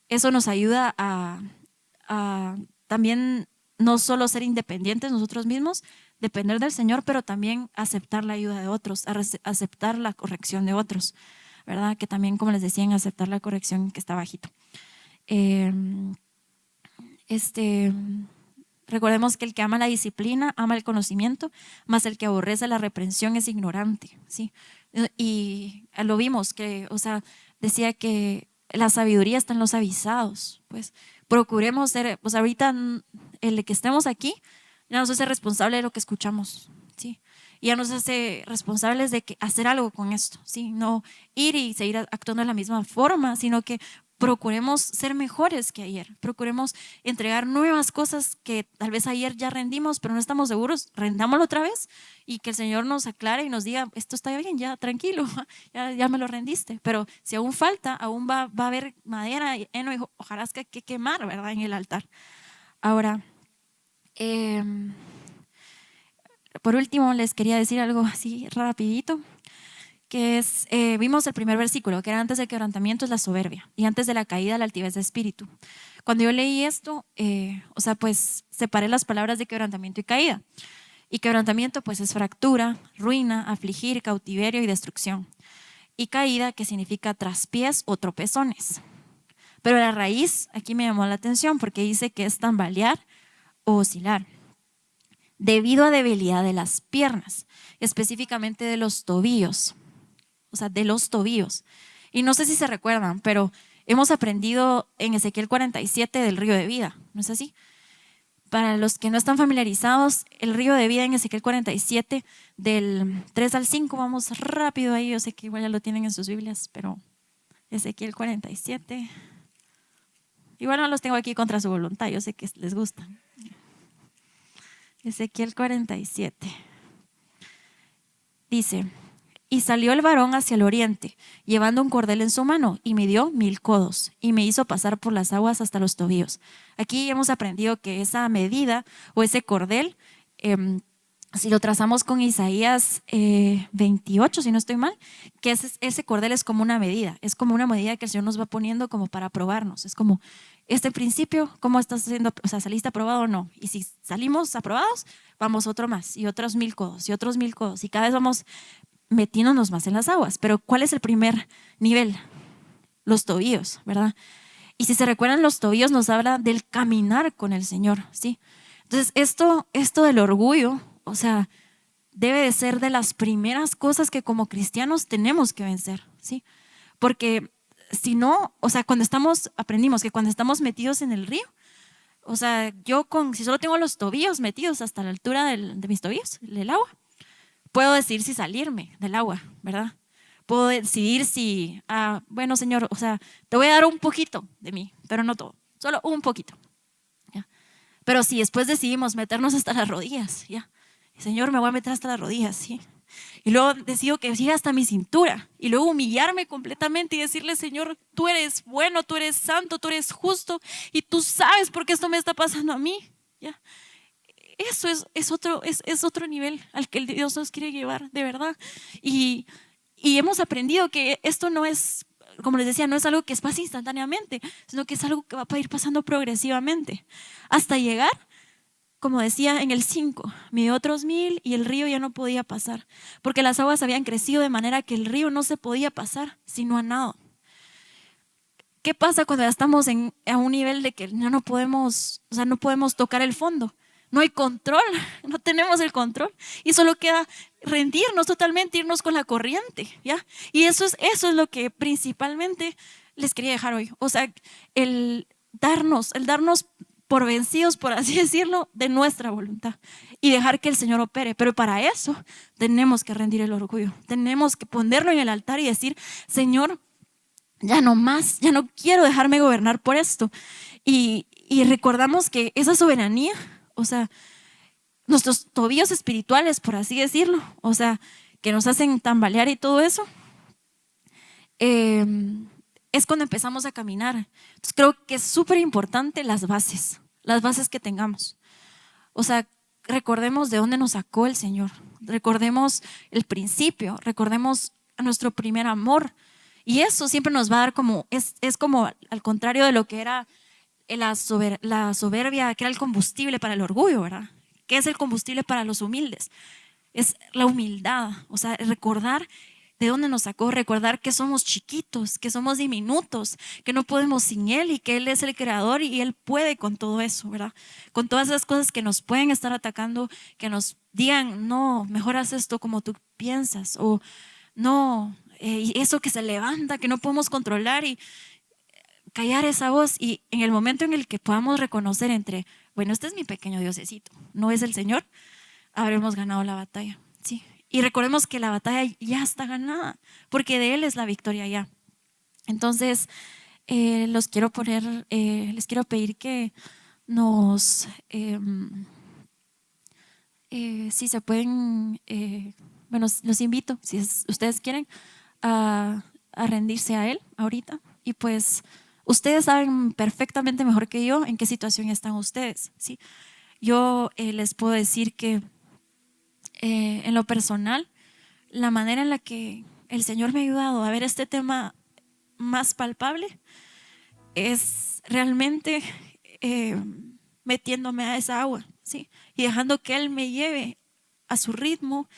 eso nos ayuda a también no solo ser independientes nosotros mismos, depender del Señor, pero también aceptar la ayuda de otros, aceptar la corrección de otros, ¿verdad? Que también, como les decía, aceptar la corrección que está bajito. Recordemos que el que ama la disciplina ama el conocimiento, mas el que aborrece la reprensión es ignorante, ¿sí? Y lo vimos que, o sea, decía que la sabiduría está en los avisados. Pues procuremos ser, pues ahorita el que estemos aquí ya nos hace responsable de lo que escuchamos, ¿sí? Y ya nos hace responsables de hacer algo con esto, ¿sí? No ir y seguir actuando de la misma forma, sino que procuremos ser mejores que ayer, procuremos entregar nuevas cosas que tal vez ayer ya rendimos, pero no estamos seguros, rendámoslo otra vez y que el Señor nos aclare y nos diga, esto está bien, ya tranquilo, ya me lo rendiste, pero si aún falta, aún va a haber madera, heno y hojarasca que quemar, ¿verdad? En el altar. Ahora, por último les quería decir algo así rapidito, que es, vimos el primer versículo, que era antes del quebrantamiento es la soberbia y antes de la caída la altivez de espíritu. Cuando yo leí esto, o sea, pues separé las palabras de quebrantamiento y caída. Y quebrantamiento pues es fractura, ruina, afligir, cautiverio y destrucción. Y caída, que significa traspiés o tropezones. Pero la raíz aquí me llamó la atención porque dice que es tambalear o oscilar, debido a debilidad de las piernas, específicamente de los tobillos. O sea, de los tobillos. Y no sé si se recuerdan, pero hemos aprendido en Ezequiel 47 del río de vida, ¿no es así? Para los que no están familiarizados, el río de vida en Ezequiel 47, del 3 al 5, vamos rápido ahí, yo sé que igual ya lo tienen en sus Biblias, pero Ezequiel 47, igual no los tengo aquí contra su voluntad, yo sé que les gustan. Ezequiel 47, dice: y salió el varón hacia el oriente, llevando un cordel en su mano, y midió 1000 codos, y me hizo pasar por las aguas hasta los tobillos. Aquí hemos aprendido que esa medida o ese cordel, si lo trazamos con Isaías 28, si no estoy mal, que ese cordel es como una medida, es como una medida que el Señor nos va poniendo como para probarnos. Es como, este principio, ¿cómo estás haciendo? O sea, ¿saliste aprobado o no? Y si salimos aprobados, vamos otro más, y otros 1000 codos, y otros 1000 codos, y cada vez vamos metiéndonos más en las aguas. Pero ¿cuál es el primer nivel? Los tobillos, ¿verdad? Y si se recuerdan, los tobillos nos habla del caminar con el Señor, ¿sí? Entonces esto del orgullo, o sea, debe de ser de las primeras cosas que como cristianos tenemos que vencer, ¿sí? Porque si no, o sea, aprendimos que cuando estamos metidos en el río, o sea, si solo tengo los tobillos metidos hasta la altura de mis tobillos, el agua, puedo decidir si salirme del agua, ¿verdad? Puedo decidir si, bueno, Señor, o sea, te voy a dar un poquito de mí, pero no todo, solo un poquito, ¿ya? Pero si después decidimos meternos hasta las rodillas, ¿ya? Señor, me voy a meter hasta las rodillas, ¿sí? Y luego decido que llegue hasta mi cintura y luego humillarme completamente y decirle: Señor, tú eres bueno, tú eres santo, tú eres justo y tú sabes por qué esto me está pasando a mí, ¿ya? Eso es otro nivel al que Dios nos quiere llevar, de verdad. Y hemos aprendido que esto no es, como les decía, no es algo que pase instantáneamente, sino que es algo que va a ir pasando progresivamente hasta llegar, como decía en el 5, midió otros 1000 y el río ya no podía pasar, porque las aguas habían crecido de manera que el río no se podía pasar sino a nado. ¿Qué pasa cuando ya estamos a un nivel de que no podemos, o sea, no podemos tocar el fondo? No hay control, no tenemos el control y solo queda rendirnos totalmente, irnos con la corriente, ¿ya? Y eso es lo que principalmente les quería dejar hoy. O sea, el darnos por vencidos, por así decirlo, de nuestra voluntad y dejar que el Señor opere. Pero para eso tenemos que rendir el orgullo, tenemos que ponerlo en el altar y decir: Señor, ya no más, ya no quiero dejarme gobernar por esto. y recordamos que esa soberanía, o sea, nuestros tobillos espirituales, por así decirlo, o sea, que nos hacen tambalear y todo eso, es cuando empezamos a caminar. Entonces creo que es súper importante las bases que tengamos. O sea, recordemos de dónde nos sacó el Señor, recordemos el principio, recordemos a nuestro primer amor, y eso siempre nos va a dar como, es como al contrario de lo que era la soberbia, que era el combustible para el orgullo, ¿verdad? ¿Qué es el combustible para los humildes? Es la humildad, o sea, recordar de dónde nos sacó, recordar que somos chiquitos, que somos diminutos, que no podemos sin Él y que Él es el creador y Él puede con todo eso, ¿verdad? Con todas esas cosas que nos pueden estar atacando, que nos digan, no, mejor haz esto como tú piensas, o no, y eso que se levanta, que no podemos controlar, y callar esa voz. Y en el momento en el que podamos reconocer entre, bueno, este es mi pequeño diosecito, no es el Señor, habremos ganado la batalla, ¿sí? Y recordemos que la batalla ya está ganada, porque de Él es la victoria ya. Entonces, les quiero pedir que nos, si se pueden, bueno, los invito, si ustedes quieren, a rendirse a Él ahorita. Y pues, ustedes saben perfectamente mejor que yo en qué situación están ustedes, ¿sí? Yo les puedo decir que en lo personal, la manera en la que el Señor me ha ayudado a ver este tema más palpable es realmente metiéndome a esa agua, ¿sí? Y dejando que Él me lleve a su ritmo,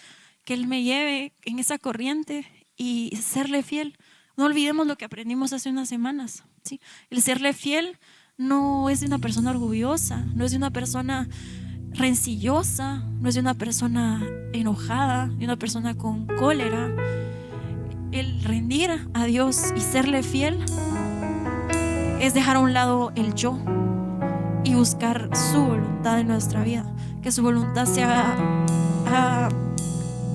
que Él me lleve en esa corriente y serle fiel. No olvidemos lo que aprendimos hace unas semanas, ¿sí? El serle fiel no es de una persona orgullosa, no es de una persona rencillosa, no es de una persona enojada, de una persona con cólera. El rendir a Dios y serle fiel es dejar a un lado el yo y buscar su voluntad en nuestra vida, que su voluntad se haga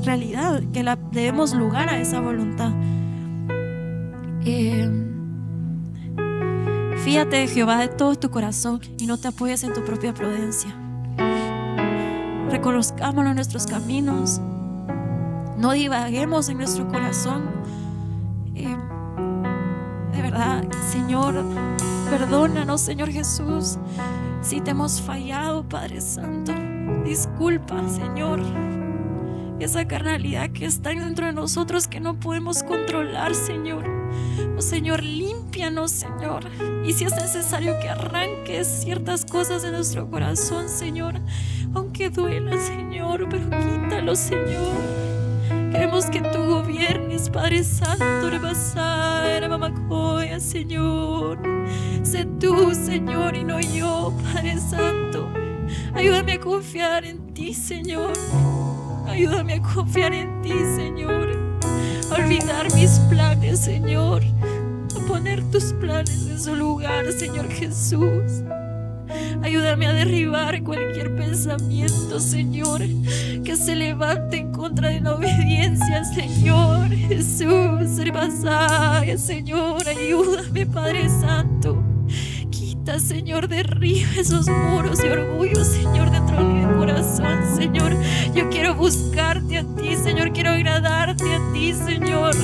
realidad, que le demos lugar a esa voluntad. Fíate de Jehová de todo tu corazón y no te apoyes en tu propia prudencia. Reconozcámoslo en nuestros caminos, no divaguemos en nuestro corazón. De verdad, Señor, perdónanos, Señor Jesús, si te hemos fallado, Padre Santo. Disculpa, Señor, esa carnalidad que está dentro de nosotros que no podemos controlar, Señor. Oh, Señor, límpianos, Señor. Y si es necesario que arranques ciertas cosas de nuestro corazón, Señor, aunque duela, Señor, pero quítalo, Señor. Queremos que tú gobiernes, Padre Santo, Señor. Sé tú, Señor, y no yo, Padre Santo. Ayúdame a confiar en ti, Señor. Ayúdame a confiar en ti, Señor. A olvidar mis planes, Señor. A poner tus planes en su lugar, Señor Jesús. Ayúdame a derribar cualquier pensamiento, Señor, que se levante en contra de la obediencia, Señor Jesús. Señor, ayúdame, Padre Santo. Quita, Señor, derriba esos muros de orgullo, Señor, dentro de mi corazón, Señor. Yo quiero buscarte a ti, Señor. Quiero agradarte a ti, Señor.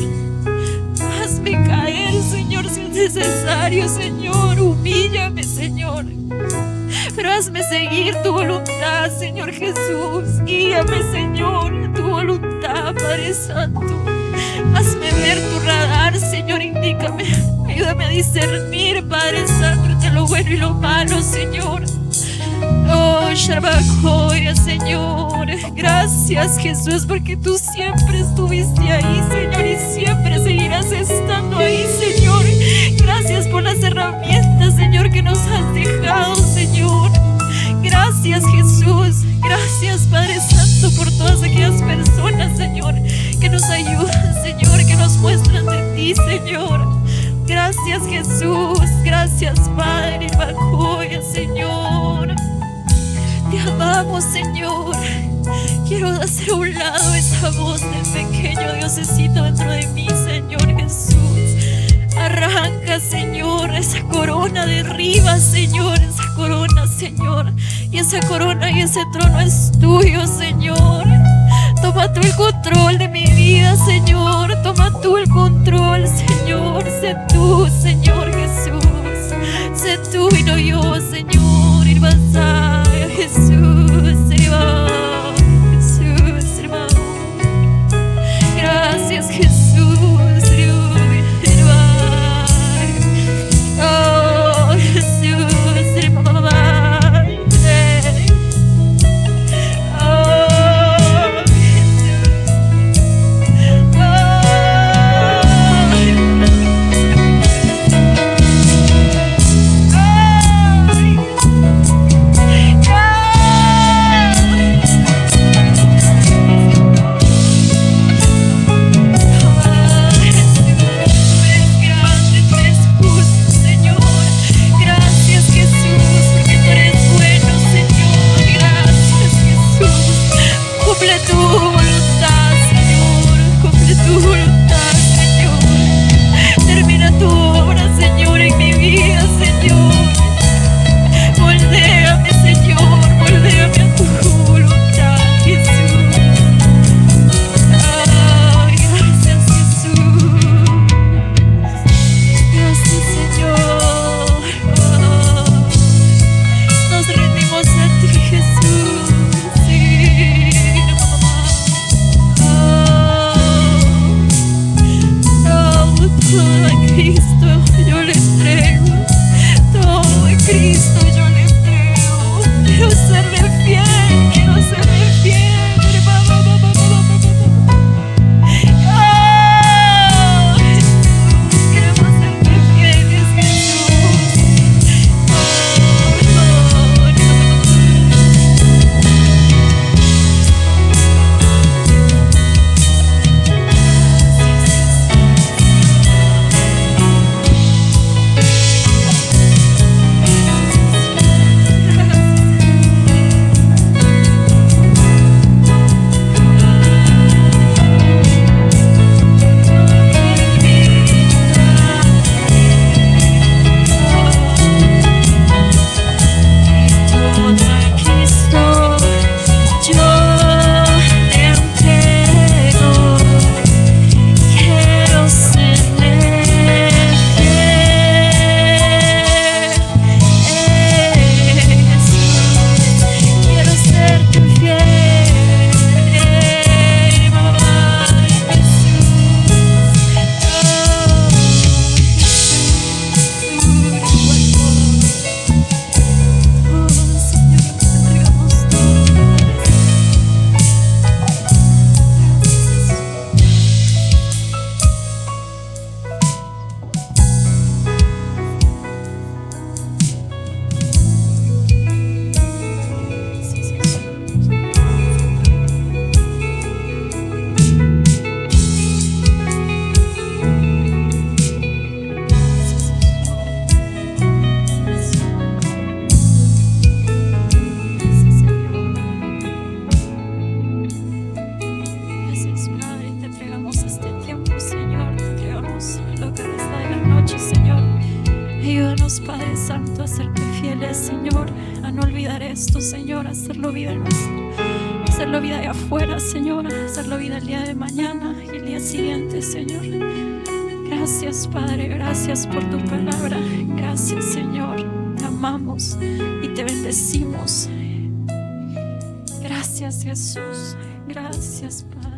Hazme caer, Señor, si es necesario, Señor. Humíllame, Señor. Pero hazme seguir tu voluntad, Señor Jesús. Guíame, Señor, a tu voluntad, Padre Santo. Hazme ver tu radar, Señor. Indícame. Ayúdame a discernir, Padre Santo, entre lo bueno y lo malo, Señor. Oh, Sharbacoya, Señor. Gracias, Jesús, porque tú siempre estuviste ahí, Señor, y siempre seguirás estando ahí, Señor. Gracias por las herramientas, Señor, que nos has dejado, Señor. Gracias, Jesús. Gracias, Padre Santo, por todas aquellas personas, Señor, que nos ayudan, Señor, que nos muestran de ti, Señor. Gracias, Jesús. Gracias, Padre. Bajoya, Señor. Te amamos, Señor. Quiero hacer a un lado esa voz del pequeño diosecito dentro de mí, Señor Jesús. Arranca, Señor, esa corona corona derriba, Señor, esa corona, Señor. Y esa corona y ese trono es tuyo, Señor. Toma tú el control de mi vida, Señor. Toma tú el control, Señor. Sé tú, Señor Jesús. Sé tú y no yo, Señor. Ir más allá, Jesús, hermano. Jesús, hermano. Gracias, Jesús. Oh, Jesús, hermano. Ayúdanos, Padre Santo, a serte fieles, Señor, a no olvidar esto, Señor, a hacerlo vida en nuestro, hacerlo vida de afuera, Señor, a hacerlo vida el día de mañana y el día siguiente, Señor. Gracias, Padre, gracias por tu palabra. Gracias, Señor, te amamos y te bendecimos. Gracias, Jesús. Gracias, Padre.